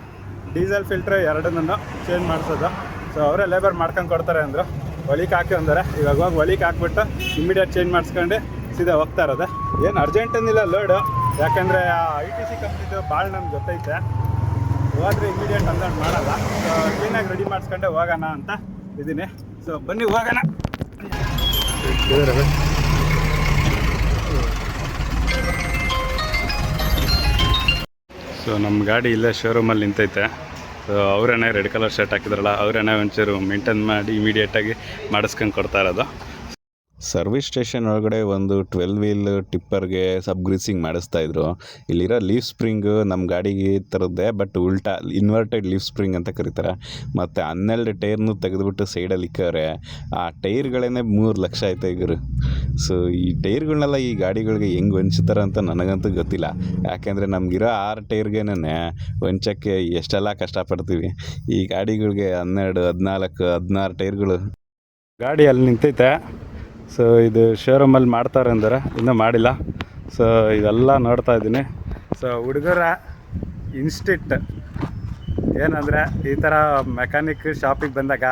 ಡೀಸೆಲ್ ಫಿಲ್ಟ್ರ್ ಎರಡನ್ನೂ ಚೇಂಜ್ ಮಾಡಿಸೋದು. ಸೊ ಅವರೇ ಲೇಬರ್ ಮಾಡ್ಕೊಂಡು ಕೊಡ್ತಾರೆ ಅಂದರು. ಒಲಿಕ್ಕೆ ಹಾಕಿ ಅಂದರೆ ಇವಾಗ ಹೋಗಿ ಒಲಿಕ್ಕೆ ಹಾಕ್ಬಿಟ್ಟು ಇಮಿಡಿಯೇಟ್ ಚೇಂಜ್ ಮಾಡಿಸ್ಕೊಂಡು ಸೀದಾ ಹೋಗ್ತಾ ಇರೋದು. ಏನು ಅರ್ಜೆಂಟ್ ಏನಿಲ್ಲ ಲೋಡು, ಯಾಕಂದರೆ ITC ಕಂಪ್ನಿದು ಭಾಳ ನಮ್ಗೆ ಗೊತ್ತೈತೆ. ಹೋದರೆ ಇಮಿಡಿಯೇಟ್ ಅನ್ಲೋಡ್ ಮಾಡಲ್ಲ. ಸೊ ಕ್ಲೀನಾಗಿ ರೆಡಿ ಮಾಡಿಸ್ಕೊಂಡೆ ಹೋಗೋಣ ಅಂತ ಇದ್ದೀನಿ. ಸೊ ಬನ್ನಿ ಹೋಗೋಣ. ಸೊ ನಮ್ಮ ಗಾಡಿ ಇಲ್ಲೇ ಶೋರೂಮಲ್ಲಿ ನಿಂತೈತೆ. ಸೊ ಅವರೇನೆ ರೆಡ್ ಕಲರ್ ಶರ್ಟ್ ಹಾಕಿದ್ರಲ್ಲ, ಅವರೇನೆ ಒಂಚೂರು ಮೇಂಟೈನ್ ಮಾಡಿ ಇಮಿಡಿಯೇಟಾಗಿ ಮಾಡಿಸ್ಕೊಂಡು ಕೊಡ್ತಾ ಇರೋದು. ಸರ್ವಿಸ್ ಸ್ಟೇಷನ್ ಒಳಗಡೆ ಒಂದು 12 ವೀಲ್ ಟಿಪ್ಪರ್ಗೆ ಸಬ್ ಗ್ರೀಸಿಂಗ್ ಮಾಡಿಸ್ತಾಯಿದ್ರು. ಇಲ್ಲಿರೋ ಲೀಫ್ ಸ್ಪ್ರಿಂಗು ನಮ್ಮ ಗಾಡಿಗೆ ಥರದ್ದೇ, ಬಟ್ ಉಲ್ಟಾ ಇನ್ವರ್ಟೆಡ್ ಲೀಫ್ ಸ್ಪ್ರಿಂಗ್ ಅಂತ ಕರೀತಾರೆ. ಮತ್ತು 12 ಟೈರ್ನು ತೆಗೆದುಬಿಟ್ಟು ಸೈಡಲ್ಲಿ ಇಕ್ಕವ್ರೆ. ಆ ಟೈರ್ಗಳೇ 3 ಲಕ್ಷ ಆಯ್ತು ಈಗ. ಸೊ ಈ ಟೈರ್ಗಳನ್ನೆಲ್ಲ ಈ ಗಾಡಿಗಳಿಗೆ ಹೆಂಗೆ ಹೊಂಚ್ತಾರೆ ಅಂತ ನನಗಂತೂ ಗೊತ್ತಿಲ್ಲ. ಯಾಕೆಂದರೆ ನಮಗಿರೋ 6 ಟೈರ್ಗೇನೆ ಹೊಂಚೋಕ್ಕೆ ಎಷ್ಟೆಲ್ಲ ಕಷ್ಟಪಡ್ತೀವಿ. ಈ ಗಾಡಿಗಳಿಗೆ 12, 14, 16 ಟೈರ್ಗಳು. ಗಾಡಿ ಅಲ್ಲಿ ನಿಂತೈತೆ. ಸೊ ಇದು ಶೋರೂಮಲ್ಲಿ ಮಾಡ್ತಾರೆ ಅಂದರೆ ಇನ್ನೂ ಮಾಡಿಲ್ಲ. ಸೊ ಇದೆಲ್ಲ ನೋಡ್ತಾ ಇದ್ದೀನಿ. ಸೊ ಹುಡುಗರ ಇನ್ಸ್ಟಿಟ್ ಏನಂದರೆ ಈ ಥರ ಮೆಕ್ಯಾನಿಕ್ ಶಾಪಿಗೆ ಬಂದಾಗ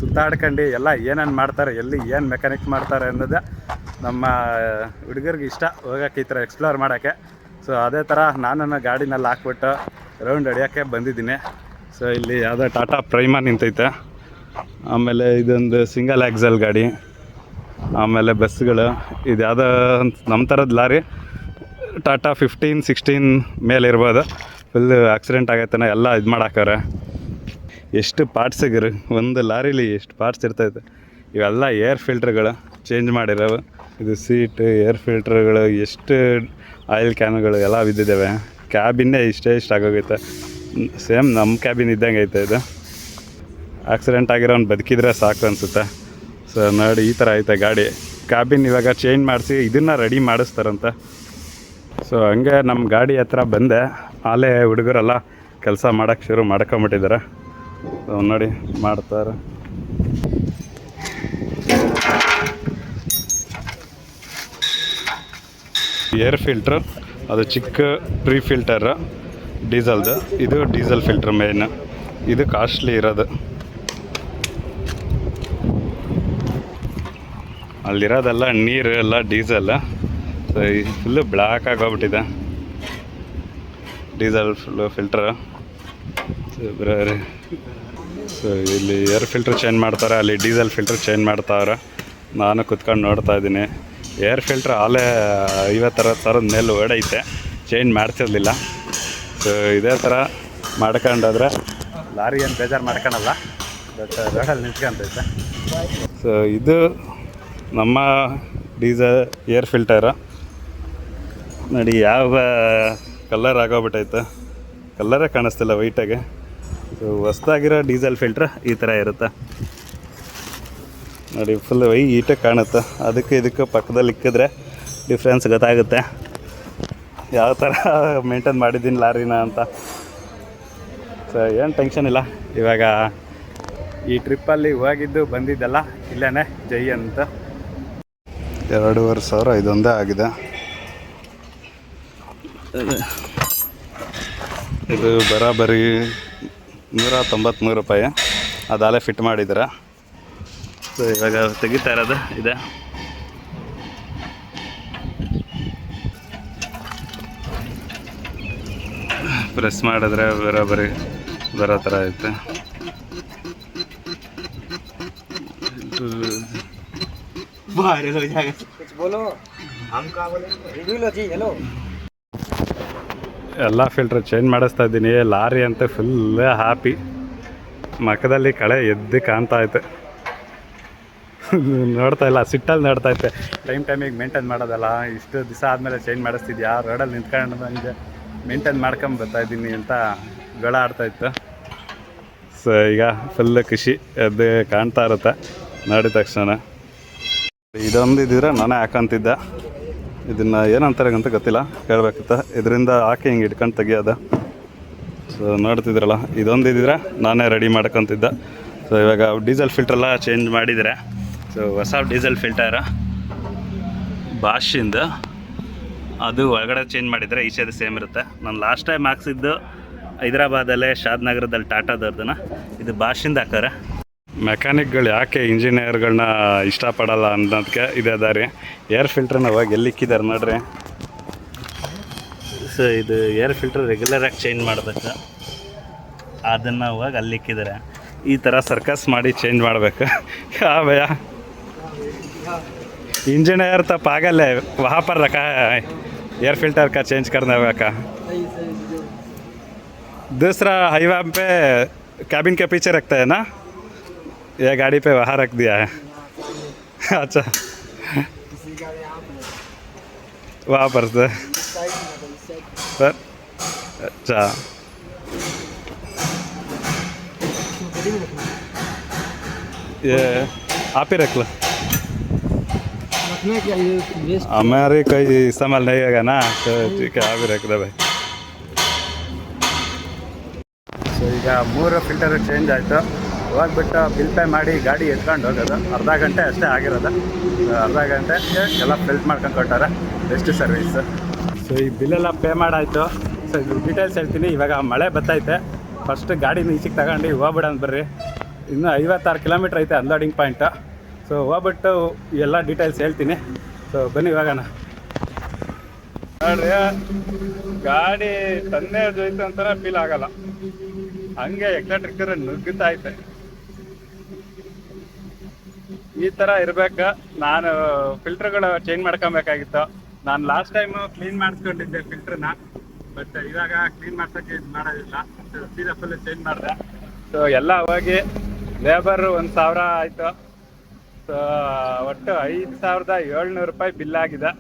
ಸುತ್ತಾಡ್ಕೊಂಡು ಎಲ್ಲ ಏನೇನು ಮಾಡ್ತಾರೆ, ಎಲ್ಲಿ ಏನು ಮೆಕ್ಯಾನಿಕ್ ಮಾಡ್ತಾರೆ ಅನ್ನೋದು ನಮ್ಮ ಹುಡುಗರಿಗೆ ಇಷ್ಟ, ಹೋಗೋಕ್ಕೆ ಈ ಥರ ಎಕ್ಸ್ಪ್ಲೋರ್ ಮಾಡೋಕ್ಕೆ. ಸೊ ಅದೇ ಥರ ನಾನು ಗಾಡಿನಲ್ಲಿ ಹಾಕ್ಬಿಟ್ಟು ರೌಂಡ್ ಹೊಡಿಯೋಕ್ಕೆ ಬಂದಿದ್ದೀನಿ. ಸೊ ಇಲ್ಲಿ ಯಾವುದೋ ಟಾಟಾ ಪ್ರೈಮಾ ನಿಂತೈತೆ. ಆಮೇಲೆ ಇದೊಂದು ಸಿಂಗಲ್ ಆಕ್ಸಲ್ ಗಾಡಿ. ಆಮೇಲೆ ಬಸ್ಸುಗಳು. ಇದು ಯಾವುದೋ ನಮ್ಮ ಥರದ ಲಾರಿ, ಟಾಟಾ 15, 16 ಮೇಲೆ ಇರ್ಬೋದು. ಫುಲ್ಲು ಆಕ್ಸಿಡೆಂಟ್ ಆಗೈತಾನೆ ಎಲ್ಲ ಇದು ಮಾಡಾಕವ್ರೆ. ಎಷ್ಟು ಪಾರ್ಟ್ಸಿಗಿರು ಒಂದು ಲಾರಿಲಿ ಎಷ್ಟು ಪಾರ್ಟ್ಸ್ ಇರ್ತೈತೆ. ಇವೆಲ್ಲ ಏರ್ ಫಿಲ್ಟ್ರ್ಗಳು ಚೇಂಜ್ ಮಾಡಿರೋವು. ಇದು ಸೀಟ್, ಏರ್ ಫಿಲ್ಟ್ರ್ಗಳು, ಎಷ್ಟು ಆಯಿಲ್ ಕ್ಯಾನ್ಗಳು ಎಲ್ಲ ಬಿದ್ದಿದ್ದಾವೆ. ಕ್ಯಾಬಿನ್ನೇ ಇಷ್ಟೇ ಆಗೋಗೈತೆ. ಸೇಮ್ ನಮ್ಮ ಕ್ಯಾಬಿನ್ ಇದ್ದಂಗೆ ಐತೆ ಇದು. ಆಕ್ಸಿಡೆಂಟ್ ಆಗಿರೋನು ಬದುಕಿದ್ರೆ ಸಾಕು ಅನಿಸುತ್ತೆ. ಸೊ ನೋಡಿ ಈ ಥರ ಐತೆ ಗಾಡಿ. ಕ್ಯಾಬಿನ್ ಇವಾಗ ಚೇಂಜ್ ಮಾಡಿಸಿ ಇದನ್ನು ರೆಡಿ ಮಾಡಿಸ್ತಾರಂತೆ. ಸೊ ಹಂಗೆ ನಮ್ಮ ಗಾಡಿ ಹತ್ರ ಬಂದೆ. ಆಲೇ ಹುಡುಗರೆಲ್ಲ ಕೆಲಸ ಮಾಡೋಕ್ಕೆ ಶುರು ಮಾಡ್ಕೊಂಬಿಟ್ಟಿದ್ದಾರೆ. ಸೊ ನೋಡಿ ಮಾಡ್ತಾರೆ. ಏರ್ ಫಿಲ್ಟ್ರ್ ಅದು ಚಿಕ್ಕ ಪ್ರೀ ಫಿಲ್ಟರ್ ಡೀಸೆಲ್ದು. ಇದು ಡೀಸೆಲ್ ಫಿಲ್ಟ್ರ್ ಮೇನ್. ಇದು ಕಾಸ್ಟ್ಲಿ ಇರೋದು. ಅಲ್ಲಿರೋದೆಲ್ಲ ನೀರು ಎಲ್ಲ ಡೀಸೆಲ್. ಸೊ ಫುಲ್ಲು ಬ್ಲ್ಯಾಕ್ ಆಗೋಗ್ಬಿಟ್ಟಿದೆ ಡೀಸೆಲ್ ಫಿಲ್ಟ್ರ್. ಸೊ ಇಲ್ಲಿ ಏರ್ ಫಿಲ್ಟ್ರ್ ಚೇಂಜ್ ಮಾಡ್ತಾರೆ, ಅಲ್ಲಿ ಡೀಸೆಲ್ ಫಿಲ್ಟ್ರ್ ಚೇಂಜ್ ಮಾಡ್ತಾವ್ರೆ. ನಾನು ಕುತ್ಕೊಂಡು ನೋಡ್ತಾ ಇದ್ದೀನಿ. ಏರ್ ಫಿಲ್ಟ್ರ್ ಆಲೇ 50-60 ಮೇಲೆ ಓಡೈತೆ, ಚೇಂಜ್ ಮಾಡ್ತಿರ್ಲಿಲ್ಲ. ಸೊ ಇದೇ ಥರ ಮಾಡ್ಕೊಂಡೋದ್ರೆ ಲಾರಿ ಏನು ಬೇಜಾರು ಮಾಡ್ಕೊಳಲ್ಲ, ಬಟ್ ರೋಡಲ್ಲಿ ನಿಂತ್ಕೊಂತೈತೆ. ಸೊ ಇದು ನಮ್ಮ ಡೀಸೆಲ್ ಏರ್ ಫಿಲ್ಟರು. ನೋಡಿ ಯಾವ ಕಲರ್ ಆಗೋಗ್ಬಿಟ್ಟೈತೆ, ಕಲರೇ ಕಾಣಿಸ್ತಿಲ್ಲ ವೈಟಾಗೆ. ಸೊ ಹೊಸ್ದಾಗಿರೋ ಡೀಸೆಲ್ ಫಿಲ್ಟ್ರ್ ಈ ಥರ ಇರುತ್ತೆ ನೋಡಿ, ಫುಲ್ ವೈಟಾಗಿ ಕಾಣುತ್ತೆ. ಅದಕ್ಕೆ ಇದಕ್ಕೆ ಪಕ್ಕದಲ್ಲಿ ಇಕ್ಕಿದ್ರೆ ಡಿಫ್ರೆನ್ಸ್ ಗೊತ್ತಾಗುತ್ತೆ ಯಾವ ಥರ ಮೇಂಟೈನ್ ಮಾಡಿದ್ದೀನಿ ಲಾರಿನ ಅಂತ. ಸೊ ಏನು ಟೆನ್ಷನ್ ಇಲ್ಲ. ಇವಾಗ ಈ ಟ್ರಿಪ್ಪಲ್ಲಿ ಹೋಗಿದ್ದು ಬಂದಿದ್ದೆಲ್ಲ ಇಲ್ಲೇ ಜೈ ಅಂತ. 2,500 ಇದೊಂದೇ ಆಗಿದೆ. ಇದು ಬರಾಬರಿ 193 ರೂಪಾಯಿ. ಅದಾಲೇ ಫಿಟ್ ಮಾಡಿದ್ದಾರೆ. ಸೊ ಇವಾಗ ತೆಗಿತಾ ಇರೋದು ಇದೆ. ಪ್ರೆಸ್ ಮಾಡಿದ್ರೆ ಬರಾಬರಿ ಬರೋ ಥರ ಐತೆ. ಎಲ್ಲ ಫಿಲ್ಟ್ರ್ ಚೇಂಜ್ ಮಾಡಿಸ್ತಾ ಇದ್ದೀನಿ. ಲಾರಿ ಅಂತ ಫುಲ್ ಹ್ಯಾಪಿ. ಮಖದಲ್ಲಿ ಕಳೆ ಎದ್ದು ಕಾಣ್ತಾ ಐತೆ. ನೋಡ್ತಾ ಇಲ್ಲ, ಸಿಟ್ಟಲ್ಲಿ ನೋಡ್ತಾ ಐತೆ. ಟೈಮಿಗೆ ಮೇಂಟೈನ್ ಮಾಡೋದಲ್ಲ, ಇಷ್ಟು ದಿವಸ ಆದಮೇಲೆ ಚೇಂಜ್ ಮಾಡಿಸ್ತಿದ್ಯಾ, ರೋಡಲ್ಲಿ ನಿಂತ್ಕೊಂಡು ನನಗೆ ಮೇಂಟೈನ್ ಮಾಡ್ಕೊಂಡು ಬರ್ತಾಯಿದ್ದೀನಿ ಅಂತ ಗಳ ಆಡ್ತಾಯಿತ್ತು. ಸೊ ಈಗ ಫುಲ್ ಖುಷಿ ಎದ್ದು ಕಾಣ್ತಾ ಇರುತ್ತೆ ನೋಡಿದ ತಕ್ಷಣ. ಇದೊಂದು ಇದ್ದಿದ್ರೆ ನಾನೇ ಹಾಕಂತಿದ್ದೆ. ಇದನ್ನು ಏನಂತಾರೆ ಅಂತ ಗೊತ್ತಿಲ್ಲ, ಕೇಳಬೇಕಿತ್ತ. ಇದರಿಂದ ಹಾಕಿ ಹಿಂಗೆ ಇಟ್ಕೊಂಡು ತೆಗಿಯೋದು. ಸೊ ನೋಡ್ತಿದ್ರಲ್ಲ, ಇದೊಂದು ಇದ್ದಿದ್ರೆ ನಾನೇ ರೆಡಿ ಮಾಡ್ಕೊತಿದ್ದೆ. ಸೊ ಇವಾಗ ಡೀಸೆಲ್ ಫಿಲ್ಟ್ರೆಲ್ಲ ಚೇಂಜ್ ಮಾಡಿದರೆ. ಸೊ ಹೊಸ ಡೀಸೆಲ್ ಫಿಲ್ಟರ್ ಬಾಷಿಂದು, ಅದು ಒಳಗಡೆ ಚೇಂಜ್ ಮಾಡಿದರೆ ಈಚೆದು ಸೇಮ್ ಇರುತ್ತೆ. ನಾನು ಲಾಸ್ಟ್ ಟೈಮ್ ಹಾಕ್ಸಿದ್ದು ಹೈದ್ರಾಬಾದಲ್ಲೇ ಶಾದ್ನಗರದಲ್ಲಿ ಟಾಟಾದವ್ರದನ್ನ, ಇದು ಬಾಷಿಂದ ಹಾಕೋರೆ. ಮೆಕ್ಯಾನಿಕ್ಗಳು ಯಾಕೆ ಇಂಜಿನಿಯರ್ಗಳನ್ನ ಇಷ್ಟಪಡಲ್ಲ ಅನ್ನೋದಕ್ಕೆ ಇದೇ ದಾರಿ. ಏರ್ ಫಿಲ್ಟ್ರನ್ನ ಹೋಗಿ ಎಲ್ಲಿಕ್ಕಿದ್ದಾರೆ ನೋಡ್ರಿ. ಸೊ ಇದು ಏರ್ ಫಿಲ್ಟ್ರ್ ರೆಗ್ಯುಲರಾಗಿ ಚೇಂಜ್ ಮಾಡಬೇಕು, ಅದನ್ನು ಹೋಗಿ ಅಲ್ಲಿಕ್ಕಿದ್ದಾರೆ. ಈ ಥರ ಸರ್ಕಸ್ ಮಾಡಿ ಚೇಂಜ್ ಮಾಡಬೇಕು. ಭಯ इंजीनियर तो पागल है, वहाँ पर रखा है एयर फिल्टर का चेंज करने का. दूसरा हाईवे पे कैबिन के पीछे रखता है ना, ये गाड़ी पे वहाँ रख दिया है. अच्छा, वहाँ पर से सर. अच्छा, ये आप ही रख लो, हमारे कोई इस्तेमाल नहीं होगा ना, तो ठीक है आप ही रख दो भाई. ಸೊ ಈಗ 3 ಫಿಲ್ಟರ್ ಚೇಂಜ್ ಆಯಿತು. ಹೋಗ್ಬಿಟ್ಟು ಬಿಲ್ ಪೇ ಮಾಡಿ ಗಾಡಿ ಎತ್ಕೊಂಡು ಹೋಗೋದು. ಅರ್ಧ ಗಂಟೆ ಅಷ್ಟೇ ಆಗಿರೋದು. ಅರ್ಧ ಗಂಟೆಗೆ ಎಲ್ಲ ಫಿಲ್ಟ್ ಮಾಡ್ಕೊಂಡು ಕೊಟ್ಟಾರೆ, ಬೆಸ್ಟ್ ಸರ್ವಿಸ್. ಸೊ ಈ ಬಿಲ್ಲೆಲ್ಲ ಪೇ ಮಾಡಾಯಿತು. ಸೊ ಇದು ಡೀಟೇಲ್ಸ್ ಹೇಳ್ತೀನಿ. ಇವಾಗ ಮಳೆ ಬರ್ತೈತೆ, ಫಸ್ಟ್ ಗಾಡಿನ ಈಚೆಗೆ ತಗೊಂಡು ಹೋಗ್ಬಿಡೋಣ ಬರ್ರಿ. ಇನ್ನೂ 56 ಕಿಲೋಮೀಟ್ರ್ ಐತೆ ಅನ್ಲೋಡಿಂಗ್ ಪಾಯಿಂಟು. ಸೊ ಹೋಗ್ಬಿಟ್ಟು ಎಲ್ಲ ಡೀಟೇಲ್ಸ್ ಹೇಳ್ತೀನಿ. ಸೊ ಬನ್ನಿ ಇವಾಗನ ನೋಡ್ರಿ, ಗಾಡಿ ತನ್ನೇ ಜೊಯ್ತು ಅಂತಾರ ಫೀಲ್ ಆಗಲ್ಲ, ಹಂಗೆ ಎಕ್ಸಾಟ್ರಿಕ್ಟರ್ ನುಗ್ಗುತ್ತಾ ಐತೆ. ಈ ಥರ ಇರಬೇಕು. ನಾನು ಫಿಲ್ಟ್ರ್ಗಳು ಚೇಂಜ್ ಮಾಡ್ಕೊಬೇಕಾಗಿತ್ತು. ನಾನು ಲಾಸ್ಟ್ ಟೈಮು ಕ್ಲೀನ್ ಮಾಡಿಸ್ಕೊಂಡಿದ್ದೆ ಫಿಲ್ಟ್ರನ್ನ, ಬಟ್ ಇವಾಗ ಕ್ಲೀನ್ ಮಾಡ್ಸೋಕ್ಕೆ ಇದು ಮಾಡೋದಿಲ್ಲ. ಸೀದಾ ಫುಲ್ ಚೇಂಜ್ ಮಾಡಿದೆ. ಸೊ ಎಲ್ಲ ಹೋಗಿ ಲೇಬರ್ 1000 ಆಯಿತು. ಸೊ ಒಟ್ಟು 5700 ರೂಪಾಯಿ ಬಿಲ್ ಆಗಿದೆ.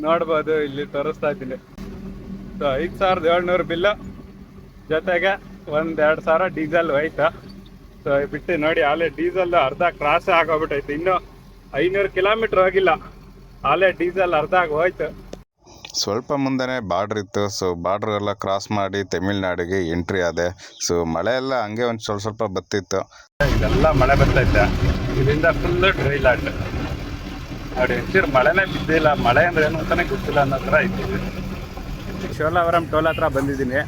ನೋಡ್ಬೋದು, ಇಲ್ಲಿ ತೋರಿಸ್ತಾ ಇದ್ದೀನಿ. ಸೊ 5700 ಬಿಲ್ಲು, ಜೊತೆಗೆ 1-2 ಡೀಸೆಲ್ ಹೋಯ್ತು. ಸೊ ಬಿಟ್ಟು ನೋಡಿ, ಆಲೇ ಡೀಸೆಲ್ ಅರ್ಧ ಕ್ರಾಸ್ ಆಗೋಗ್ಬಿಟ್ಟೈತೆ. ಇನ್ನೂ 500 ಕಿಲೋಮೀಟ್ರ್ ಹೋಗಿಲ್ಲ, ಆಲೇ ಡೀಸೆಲ್ ಅರ್ಧ ಹೋಯ್ತು. ಸ್ವಲ್ಪ ಮುಂದೆನೇ ಬಾರ್ಡ್ರ್ ಇತ್ತು. ಸೊ ಬಾರ್ಡ್ರ್ ಎಲ್ಲ ಕ್ರಾಸ್ ಮಾಡಿ ತಮಿಳ್ನಾಡಿಗೆ ಎಂಟ್ರಿ ಆದೆ. ಸೊ ಮಳೆ ಎಲ್ಲ ಹಂಗೆ ಒಂದು ಸ್ವಲ್ಪ ಬತ್ತಿತ್ತು. ಇದೆಲ್ಲ ಮಳೆ ಬರ್ತೈತೆ, ಇದರಿಂದ ಫುಲ್ಲು ಡ್ರೈ ಲ್ಯಾಂಡ್ ನೋಡಿ. ಒಂಚೂರು ಮಳೆನೇ ಬಿದ್ದಿಲ್ಲ. ಮಳೆ ಅಂದ್ರೆ ಏನು ಅಂತಾನೆ ಗೊತ್ತಿಲ್ಲ ಅನ್ನೋ ಥರ ಇದ್ದೀವಿ. ಶೋಲಾವರಂ ಟೋಲ್ ಹತ್ರ ಬಂದಿದ್ದೀನಿ.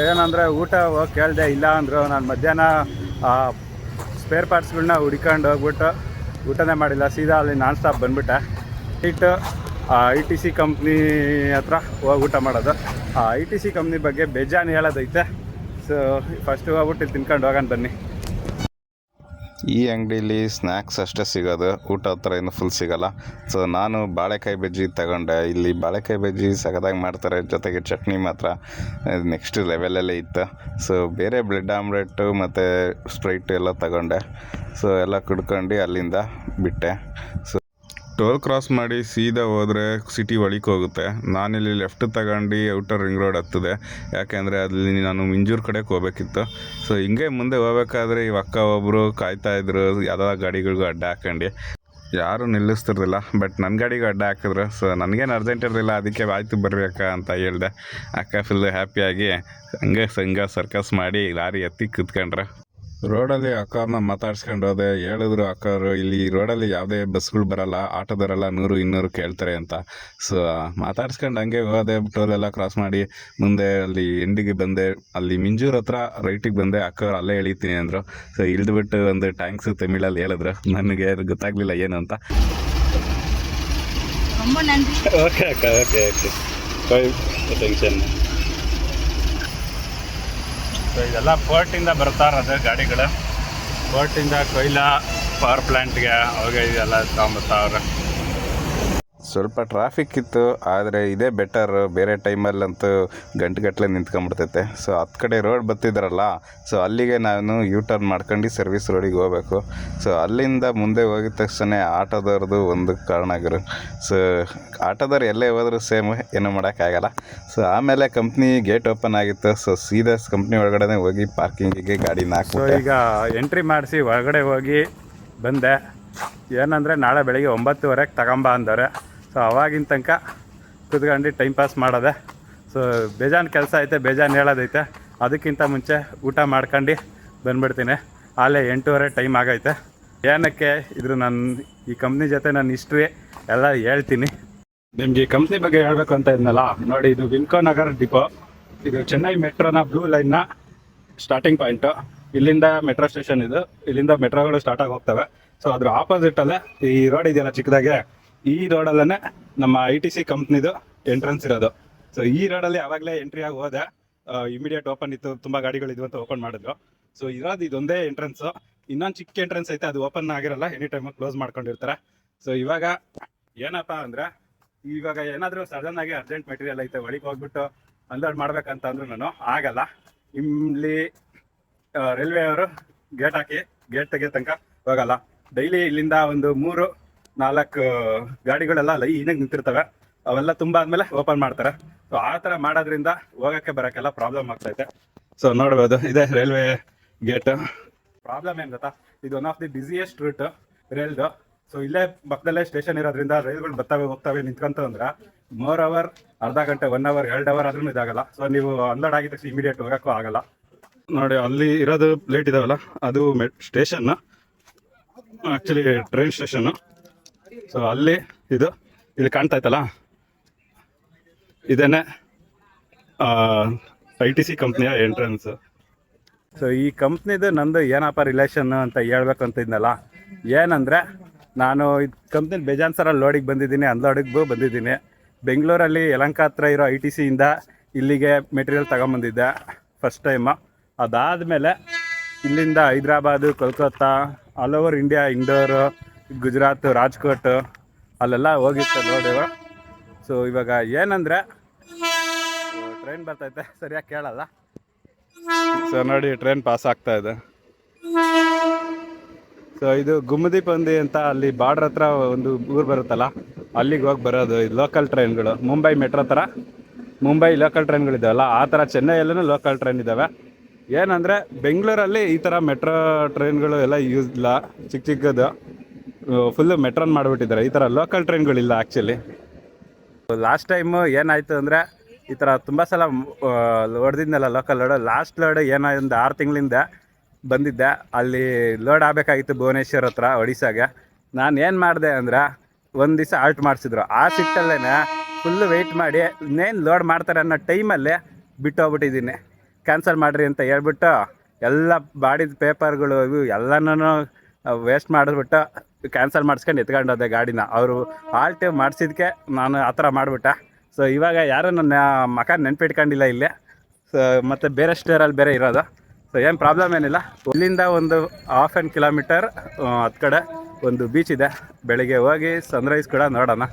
ಏನಂದರೆ ಊಟ ಹೋಗಿ ಕೇಳಿದೆ, ಇಲ್ಲ ಅಂದರು. ನಾನು ಮಧ್ಯಾಹ್ನ ಸ್ಪೇರ್ ಪಾರ್ಟ್ಸ್ಗಳನ್ನ ಹುಡ್ಕೊಂಡು ಹೋಗ್ಬಿಟ್ಟು ಊಟನೇ ಮಾಡಿಲ್ಲ, ಸೀದಾ ಅಲ್ಲಿ ನಾನ್ ಸ್ಟಾಪ್ ಬಂದುಬಿಟ್ಟೆ. ITC ಕಂಪ್ನಿ ಹತ್ರ ಹೋಗಿ ಊಟ ಮಾಡೋದು. ITC ಕಂಪ್ನಿ ಬಗ್ಗೆ ಬೇಜಾನ್ ಹೇಳೋದೈತೆ. ಸೊ ಫಸ್ಟು ಹೋಗ್ಬಿಟ್ಟು ತಿನ್ಕೊಂಡು ಹೋಗೋಣ ಬನ್ನಿ. ಈ ಅಂಗಡೀಲಿ ಸ್ನ್ಯಾಕ್ಸ್ ಅಷ್ಟೇ ಸಿಗೋದು, ಊಟ ಹತ್ರ ಏನು ಫುಲ್ ಸಿಗೋಲ್ಲ. ಸೊ ನಾನು ಬಾಳೆಕಾಯಿ ಬಜ್ಜಿ ತಗೊಂಡೆ. ಇಲ್ಲಿ ಬಾಳೆಕಾಯಿ ಬಜ್ಜಿ ಸಖತ್ತಾಗಿ ಮಾಡ್ತಾರೆ, ಜೊತೆಗೆ ಚಟ್ನಿ ಮಾತ್ರ ನೆಕ್ಸ್ಟ್ ಲೆವೆಲಲ್ಲೇ ಇತ್ತು. ಸೊ ಬೇರೆ ಬ್ರೆಡ್ ಆಮ್ಲೆಟ್ಟು ಮತ್ತು ಸ್ಪ್ರೈಟ್ ಎಲ್ಲ ತಗೊಂಡೆ. ಸೊ ಎಲ್ಲ ಕುಡ್ಕೊಂಡು ಅಲ್ಲಿಂದ ಬಿಟ್ಟೆ. ಸೊ ಟೋಲ್ ಕ್ರಾಸ್ ಮಾಡಿ ಸೀದಾ ಹೋದರೆ ಸಿಟಿ ಒಳಗೆ ಹೋಗುತ್ತೆ. ನಾನಿಲ್ಲಿ ಲೆಫ್ಟ್ ತಗೊಂಡು ಔಟರ್ ರಿಂಗ್ ರೋಡ್ ಹತ್ತದೆ, ಯಾಕೆಂದರೆ ಅಲ್ಲಿ ನಾನು ಮಿಂಜೂರು ಕಡೆಗೆ ಹೋಗ್ಬೇಕಿತ್ತು. ಸೊ ಹಿಂಗೆ ಮುಂದೆ ಹೋಗ್ಬೇಕಾದ್ರೆ ಈ ಅಕ್ಕ ಒಬ್ಬರು ಕಾಯ್ತಾಯಿದ್ರು, ಯಾವುದೋ ಗಾಡಿಗಳಿಗೂ ಅಡ್ಡ ಹಾಕೊಂಡು. ಯಾರೂ ನಿಲ್ಲಿಸ್ತಿರ್ಲಿಲ್ಲ, ಬಟ್ ನನ್ನ ಗಾಡಿಗೆ ಅಡ್ಡ ಹಾಕಿದ್ರು. ಸೊ ನನಗೇನು ಅರ್ಜೆಂಟ್ ಇರಲಿಲ್ಲ, ಅದಕ್ಕೆ ಆಯ್ತು ಬರ್ರಿ ಅಕ್ಕ ಅಂತ ಹೇಳಿದೆ. ಅಕ್ಕ ಫುಲ್ ಹ್ಯಾಪಿಯಾಗಿ ಹಂಗೆ ಸರ್ಕಸ್ ಮಾಡಿ ಲಾರಿ ಎತ್ತಿ ಕೂತ್ಕೊಂಡ್ರೆ. ರೋಡಲ್ಲಿ ಅಕ್ಕವ್ರನ್ನ ಮಾತಾಡ್ಸ್ಕೊಂಡು ಹೋದೆ. ಹೇಳಿದ್ರು ಅಕ್ಕವರು, ಇಲ್ಲಿ ರೋಡಲ್ಲಿ ಯಾವುದೇ ಬಸ್ಗಳು ಬರೋಲ್ಲ, ಆಟೋದವರೆಲ್ಲ 100-200 ಕೇಳ್ತಾರೆ ಅಂತ. ಸೊ ಮಾತಾಡ್ಸ್ಕೊಂಡು ಹಂಗೆ ಹೋದೆ. ಟೋಲೆಲ್ಲ ಕ್ರಾಸ್ ಮಾಡಿ ಮುಂದೆ ಅಲ್ಲಿ ಎಂಡಿಗೆ ಬಂದೆ. ಅಲ್ಲಿ ಮಿಂಜೂರು ಹತ್ರ ರೈಟಿಗೆ ಬಂದೆ. ಅಕ್ಕವ್ರು ಅಲ್ಲೇ ಎಳಿತೀನಿ ಅಂದರು. ಸೊ ಇಳಿದ್ಬಿಟ್ಟು ಒಂದು ಟ್ಯಾಂಕ್ಸ್ ತಮಿಳಲ್ಲಿ ಹೇಳಿದ್ರು. ನನಗೆ ಗೊತ್ತಾಗಲಿಲ್ಲ ಏನು ಅಂತ. ಓಕೆ ಅಕ್ಕ, ಓಕೆ ಟೆನ್ಷನ್. ಸೊ ಇದೆಲ್ಲ ಪೋರ್ಟಿಂದ ಬರ್ತಾ ಇರೋದು ಗಾಡಿಗಳು. ಪೋರ್ಟಿಂದ ಕೊಯ್ಲಾ ಪವರ್ ಪ್ಲ್ಯಾಂಟ್ಗೆ ಅವಾಗ ಇದೆಲ್ಲ ತಗೊಂಬರ್ತಾವ್ರೆ. ಸ್ವಲ್ಪ ಟ್ರಾಫಿಕ್ ಇತ್ತು, ಆದರೆ ಇದೇ ಬೆಟರ್. ಬೇರೆ ಟೈಮಲ್ಲಂತೂ ಗಂಟೆಗಟ್ಟಲೆ ನಿಂತ್ಕೊಂಡ್ಬಿಡ್ತೈತೆ. ಸೊ 10 ಕಡೆ ರೋಡ್ ಬರ್ತಿದ್ದಾರಲ್ಲ, ಸೊ ಅಲ್ಲಿಗೆ ನಾನು ಟರ್ನ್ ಮಾಡ್ಕೊಂಡು ಸರ್ವಿಸ್ ರೋಡಿಗೆ ಹೋಗ್ಬೇಕು. ಸೊ ಅಲ್ಲಿಂದ ಮುಂದೆ ಹೋಗಿದ ತಕ್ಷಣ ಆಟೋದವ್ರದ್ದು ಒಂದು ಕಾರಣ ಆಗಿರು. ಸೊ ಆಟೋದವ್ರು ಎಲ್ಲೇ ಹೋದ್ರು ಸೇಮ್, ಏನೂ ಮಾಡೋಕ್ಕಾಗಲ್ಲ. ಸೊ ಆಮೇಲೆ ಕಂಪ್ನಿ ಗೇಟ್ ಓಪನ್ ಆಗಿತ್ತು. ಸೊ ಸೀದಾ ಕಂಪ್ನಿ ಒಳಗಡೆ ಹೋಗಿ ಪಾರ್ಕಿಂಗಿಗೆ ಗಾಡಿನ ಹಾಕಿ. ಸೊ ಈಗ ಎಂಟ್ರಿ ಮಾಡಿಸಿ ಒಳಗಡೆ ಹೋಗಿ ಬಂದೆ. ಏನಂದರೆ ನಾಳೆ ಬೆಳಗ್ಗೆ 9:30ಗೆ ತಗೊಂಬ ಅಂದವ್ರೆ. ಸೊ ಅವಾಗಿನ ತನಕ ಕುತ್ಕೊಂಡು ಟೈಮ್ ಪಾಸ್ ಮಾಡೋದೆ. ಸೊ ಬೇಜಾನ್ ಕೆಲಸ ಐತೆ, ಬೇಜಾನ್ ಹೇಳೋದೈತೆ. ಅದಕ್ಕಿಂತ ಮುಂಚೆ ಊಟ ಮಾಡ್ಕೊಂಡು ಬಂದ್ಬಿಡ್ತೀನಿ. ಅಲ್ಲೇ 8:30 ಟೈಮ್ ಆಗೈತೆ. ಏನಕ್ಕೆ ಇದ್ರ ಈ ಕಂಪ್ನಿ ಜೊತೆ ನನ್ನ ಹಿಸ್ಟ್ರಿ ಎಲ್ಲ ಹೇಳ್ತೀನಿ. ನಿಮ್ಗೆ ಈ ಕಂಪ್ನಿ ಬಗ್ಗೆ ಹೇಳ್ಬೇಕು ಅಂತ ಇದ್ನಲ್ಲ, ನೋಡಿ ಇದು ವಿಮ್ಕೋ ನಗರ್ ಡಿಪೋ. ಇದು ಚೆನ್ನೈ ಮೆಟ್ರೋನ ಬ್ಲೂ ಲೈನ್ನ ಸ್ಟಾರ್ಟಿಂಗ್ ಪಾಯಿಂಟು. ಇಲ್ಲಿಂದ ಮೆಟ್ರೋ ಸ್ಟೇಷನ್ ಇದು. ಇಲ್ಲಿಂದ ಮೆಟ್ರೋಗಳು ಸ್ಟಾರ್ಟ್ ಆಗಿ ಹೋಗ್ತವೆ. ಸೊ ಅದ್ರ ಆಪೋಸಿಟಲ್ಲೇ ಈ ರೋಡ್ ಇದೆಯಲ್ಲ ಚಿಕ್ಕದಾಗೆ, ಈ ರೋಡಲ್ಲೇ ನಮ್ಮ ITC ಕಂಪ್ನಿದು ಎಂಟ್ರೆನ್ಸ್ ಇರೋದು. ಸೊ ಈ ರೋಡಲ್ಲಿ ಆವಾಗಲೇ ಎಂಟ್ರಿ ಆಗಿ ಹೋದೆ. ಇಮಿಡಿಯೇಟ್ ಓಪನ್ ಇತ್ತು, ತುಂಬ ಗಾಡಿಗಳಿದ್ವು ಅಂತ ಓಪನ್ ಮಾಡಿದ್ರು. ಸೊ ಇರೋದು ಇದೊಂದೇ ಎಂಟ್ರೆನ್ಸು. ಇನ್ನೊಂದು ಚಿಕ್ಕ ಎಂಟ್ರೆನ್ಸ್ ಐತೆ, ಅದು ಓಪನ್ ಆಗಿರಲ್ಲ, ಎನಿ ಟೈಮ್ ಕ್ಲೋಸ್ ಮಾಡ್ಕೊಂಡಿರ್ತಾರೆ. ಸೊ ಇವಾಗ ಏನಪ್ಪ ಅಂದರೆ, ಇವಾಗ ಏನಾದರೂ ಸಡನ್ ಆಗಿ ಅರ್ಜೆಂಟ್ ಮೆಟೀರಿಯಲ್ ಐತೆ, ಒಳಗೆ ಹೋಗ್ಬಿಟ್ಟು ಅನ್ಲೋಡ್ ಮಾಡ್ಬೇಕಂತ ಅಂದ್ರೂ ನಾನು ಆಗಲ್ಲ. ಇಲ್ಲಿ ರೈಲ್ವೆ ಅವರು ಗೇಟ್ ಹಾಕಿ ಗೇಟ್ ತೆಗಿಯೋ ತನಕ ಹೋಗಲ್ಲ. ಡೈಲಿ ಇಲ್ಲಿಂದ ಒಂದು 3-4 ಗಾಡಿಗಳೆಲ್ಲ ಲೈನಾಗಿ ನಿಂತಿರ್ತವೆ. ಅವೆಲ್ಲ ತುಂಬ ಆದಮೇಲೆ ಓಪನ್ ಮಾಡ್ತಾರೆ. ಸೊ ಆ ಥರ ಮಾಡೋದ್ರಿಂದ ಹೋಗೋಕ್ಕೆ ಬರೋಕ್ಕೆಲ್ಲ ಪ್ರಾಬ್ಲಮ್ ಆಗ್ತೈತೆ. ಸೊ ನೋಡ್ಬೋದು, ಇದೇ ರೈಲ್ವೆ ಗೇಟ್. ಪ್ರಾಬ್ಲಮ್ ಏನು ಗೊತ್ತಾ, ಇದು one of the busiest route ರೈಲ್ದು. ಸೊ ಇಲ್ಲೇ ಪಕ್ಕದಲ್ಲೇ ಸ್ಟೇಷನ್ ಇರೋದ್ರಿಂದ ರೈಲ್ಗಳು ಬರ್ತವೆ ಹೋಗ್ತವೆ ನಿಂತ್ಕೊಂತ ಅಂದ್ರೆ ಮೋರ್ ಅವರ್, ಅರ್ಧ ಗಂಟೆ, 1 ಅವರ್, 2 ಅವರ್ ಆದ್ರೂ ಇದಾಗಲ್ಲ. ಸೊ ನೀವು ಅನ್ಲೋಡ್ ಆಗಿದ ತಕ್ಷಣ ಇಮಿಡಿಯೇಟ್ ಹೋಗೋಕ್ಕೂ ಆಗಲ್ಲ. ನೋಡಿ ಅಲ್ಲಿ ಇರೋದು ಪ್ಲೇಟ್ ಇದಾವಲ್ಲ, ಅದು station, actually train station. So ಅಲ್ಲಿ ಇಲ್ಲಿ ಕಾಣ್ತಾ ಇತ್ತಲ್ಲ, ಇದೇನೆ ITC ಕಂಪ್ನಿಯ ಎಂಟ್ರೆನ್ಸ್. ಸೊ ಈ ಕಂಪ್ನಿದು ನಂದು ಏನಪ್ಪ ರಿಲೇಷನ್ ಅಂತ ಹೇಳ್ಬೇಕು ಅಂತ ಇದ್ನಲ್ಲ, ಏನಂದರೆ ನಾನು ಇದು ಕಂಪ್ನಿ ಬೇಜಾನ್ ಸಲ ಲೋಡಿಗೆ ಬಂದಿದ್ದೀನಿ, ಅನ್ಲೋಡಿಗೂ ಬಂದಿದ್ದೀನಿ. ಬೆಂಗಳೂರಲ್ಲಿ ಯಲಹಂಕ ಹತ್ರ ಇರೋ ITCಯಿಂದ ಇಲ್ಲಿಗೆ ಮೆಟೀರಿಯಲ್ ತಗೊಂಬಂದಿದ್ದೆ ಫಸ್ಟ್ ಟೈಮು. ಅದಾದಮೇಲೆ ಇಲ್ಲಿಂದ Hyderabad, Kolkata, all over India, Indore, Gujarat, Rajkot ಅಲ್ಲೆಲ್ಲ ಹೋಗಿತ್ತು ಲೋಡು. ಸೊ ಇವಾಗ ಏನಂದರೆ ಟ್ರೈನ್ ಬರ್ತೈತೆ, ಸರಿಯಾಗಿ ಕೇಳಲ್ಲ. ಸೊ ನೋಡಿ ಟ್ರೈನ್ ಪಾಸ್ ಆಗ್ತಾ ಇದೆ. ಸೊ ಇದು ಗುಮ್ಮದಿಪಂದಿ ಅಂತ ಅಲ್ಲಿ ಬಾರ್ಡ್ರ್ ಹತ್ರ ಒಂದು ಊರು ಬರುತ್ತಲ್ಲ, ಅಲ್ಲಿಗೆ ಹೋಗಿ ಬರೋದು ಇದು ಲೋಕಲ್ ಟ್ರೈನ್ಗಳು. ಮುಂಬೈ ಮೆಟ್ರೋ ಥರ ಮುಂಬೈ ಲೋಕಲ್ ಟ್ರೈನ್ಗಳಿದ್ದಾವಲ್ಲ, ಆ ಥರ ಚೆನ್ನೈಯಲ್ಲೂ ಲೋಕಲ್ ಟ್ರೈನ್ ಇದ್ದಾವೆ. ಏನಂದರೆ ಬೆಂಗಳೂರಲ್ಲಿ ಈ ಥರ ಮೆಟ್ರೋ ಟ್ರೈನ್ಗಳು ಎಲ್ಲ ಯೂಸ್ ಇಲ್ಲ, ಚಿಕ್ಕದು ಫುಲ್ಲು ಮೆಟ್ರೋನ್ ಮಾಡಿಬಿಟ್ಟಿದ್ದಾರೆ. ಈ ಥರ ಲೋಕಲ್ ಟ್ರೈನ್ಗಳಿಲ್ಲ ಆ್ಯಕ್ಚುಲಿ. ಲಾಸ್ಟ್ ಟೈಮು ಏನಾಯಿತು ಅಂದರೆ, ಈ ಥರ ತುಂಬ ಸಲ ಹೊಡೆದಿದ್ನಲ್ಲ ಲೋಕಲ್ ಲೋಡು. ಲಾಸ್ಟ್ ಲೋಡು ಏನೋ ಒಂದು 6 ತಿಂಗಳಿಂದ ಬಂದಿದ್ದೆ. ಅಲ್ಲಿ ಲೋಡ್ ಆಗಬೇಕಾಗಿತ್ತು ಭುವನೇಶ್ವರ್ ಹತ್ರ, ಒಡಿಸ್ಸಾಗೆ. ನಾನು ಏನು ಮಾಡಿದೆ ಅಂದರೆ, ಒಂದು ದಿವಸ ಆಲ್ಟ್ ಮಾಡಿಸಿದ್ರು. ಆ ಸಿಟ್ಟಲ್ಲೇ ಫುಲ್ಲು ವೆಯ್ಟ್ ಮಾಡಿ ಇನ್ನೇನು ಲೋಡ್ ಮಾಡ್ತಾರೆ ಅನ್ನೋ ಟೈಮಲ್ಲೇ ಬಿಟ್ಟು ಹೋಗ್ಬಿಟ್ಟಿದ್ದೀನಿ. ಕ್ಯಾನ್ಸಲ್ ಮಾಡಿರಿ ಅಂತ ಹೇಳ್ಬಿಟ್ಟು ಎಲ್ಲ ಬಾಡಿದ ಪೇಪರ್ಗಳು ಇವು ಎಲ್ಲನೂ ವೇಸ್ಟ್ ಮಾಡಿಬಿಟ್ಟು ಕ್ಯಾನ್ಸಲ್ ಮಾಡಿಸ್ಕೊಂಡು ಎತ್ಕೊಂಡು ಹೋದೆ ಗಾಡಿನ. ಅವರು ಆಲ್ಟ್ ಮಾಡಿಸಿದ್ಕೆ ನಾನು ಆ ಥರ ಮಾಡಿಬಿಟ್ಟೆ. ಸೊ ಇವಾಗ ಯಾರೂ ನನ್ನ ಮಕ ನೆನ್ಪಿಟ್ಕೊಂಡಿಲ್ಲ ಇಲ್ಲೇ. ಸೊ ಮತ್ತು ಬೇರೆ ಸ್ಟೇರಲ್ಲಿ ಬೇರೆ ಇರೋದು. ಸೊ ಏನು ಪ್ರಾಬ್ಲಮ್ ಏನಿಲ್ಲ. ಇಲ್ಲಿಂದ ಒಂದು 1/2 ಕಿಲೋಮೀಟರ್ ಹತ್ತು ಕಡೆ ಒಂದು ಬೀಚ್ ಇದೆ. ಬೆಳಿಗ್ಗೆ ಹೋಗಿ ಸನ್ರೈಸ್ ಕೂಡ ನೋಡೋಣ.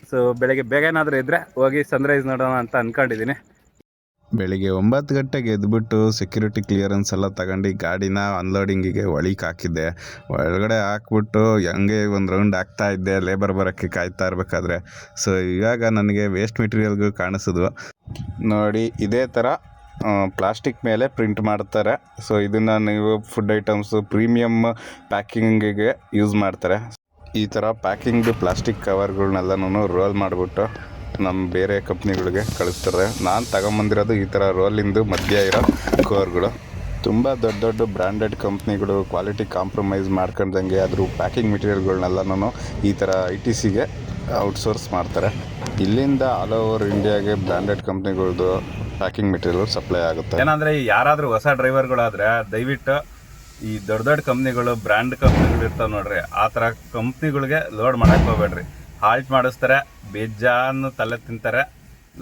ಸೊ ಬೆಳಗ್ಗೆ ಬೇಗ ಏನಾದರೂ ಇದ್ದರೆ ಹೋಗಿ ಸನ್ರೈಸ್ ನೋಡೋಣ ಅಂತ ಅಂದ್ಕೊಂಡಿದ್ದೀನಿ. ಬೆಳಿಗ್ಗೆ 9 ಗಂಟೆಗೆ ಎದ್ಬಿಟ್ಟು ಸೆಕ್ಯೂರಿಟಿ ಕ್ಲಿಯರೆನ್ಸ್ ಎಲ್ಲ ತಗೊಂಡು ಗಾಡಿನ ಅನ್ಲೋಡಿಂಗಿಗೆ ಒಳಗೆ ಹಾಕಿದ್ದೆ. ಒಳಗಡೆ ಹಾಕ್ಬಿಟ್ಟು ಹಂಗೆ ಒಂದು ರೌಂಡ್ ಹಾಕ್ತಾ ಇದ್ದೆ, ಲೇಬರ್ ಬರೋಕ್ಕೆ ಕಾಯ್ತಾ ಇರಬೇಕಾದ್ರೆ. ಸೊ ಇವಾಗ ನನಗೆ ವೇಸ್ಟ್ ಮೆಟೀರಿಯಲ್ಗಳು ಕಾಣಿಸಿದ್ವು. ನೋಡಿ ಇದೇ ಥರ ಪ್ಲಾಸ್ಟಿಕ್ ಮೇಲೆ ಪ್ರಿಂಟ್ ಮಾಡ್ತಾರೆ. ಸೊ ಇದನ್ನು ನೀವು ಫುಡ್ ಐಟಮ್ಸು ಪ್ರೀಮಿಯಮ್ ಪ್ಯಾಕಿಂಗಿಗೆ ಯೂಸ್ ಮಾಡ್ತಾರೆ. ಈ ಥರ ಪ್ಯಾಕಿಂಗ್ದು ಪ್ಲಾಸ್ಟಿಕ್ ಕವರ್ಗಳನ್ನೆಲ್ಲನೂ ರೋಲ್ ಮಾಡಿಬಿಟ್ಟು ನಮ್ಮ ಬೇರೆ ಕಂಪ್ನಿಗಳಿಗೆ ಕಳಿಸ್ತಾರೆ. ನಾನು ತಗೊಂಬಂದಿರೋದು ಈ ಥರ ರೋಲಿಂದು ಮಧ್ಯ ಇರೋ ಕವರ್ಗಳು. ತುಂಬ ದೊಡ್ಡ ದೊಡ್ಡ ಬ್ರ್ಯಾಂಡೆಡ್ ಕಂಪ್ನಿಗಳು ಕ್ವಾಲಿಟಿ ಕಾಂಪ್ರಮೈಸ್ ಮಾಡ್ಕೊಂಡಂಗೆ ಅದ್ರ ಪ್ಯಾಕಿಂಗ್ ಮೆಟೀರಿಯಲ್ಗಳನ್ನೆಲ್ಲನೂ ಈ ಥರ ITCಗೆ ಔಟ್ಸೋರ್ಸ್ ಮಾಡ್ತಾರೆ. ಇಲ್ಲಿಂದ ಆಲ್ ಓವರ್ ಇಂಡಿಯಾಗೆ ಬ್ರ್ಯಾಂಡೆಡ್ ಕಂಪ್ನಿಗಳದ್ದು ಪ್ಯಾಕಿಂಗ್ ಮೆಟೀರಿಯಲ್ ಸಪ್ಲೈ ಆಗುತ್ತೆ. ಏನಂದರೆ ಯಾರಾದರೂ ಹೊಸ ಡ್ರೈವರ್ಗಳಾದರೆ ದಯವಿಟ್ಟು ಈ ದೊಡ್ಡ ದೊಡ್ಡ ಕಂಪ್ನಿಗಳು, ಬ್ರ್ಯಾಂಡ್ ಕಂಪ್ನಿಗಳು ಇರ್ತಾವೆ ನೋಡ್ರಿ, ಆ ಥರ ಕಂಪ್ನಿಗಳಿಗೆ ಲೋಡ್ ಮಾಡೋಕ್ಕೆ ಹೋಗ್ಬೇಡ್ರಿ. ಹಾಲ್ಟ್ ಮಾಡಿಸ್ತಾರೆ, ಬೇಜಾನು ತಲೆ ತಿಂತಾರೆ,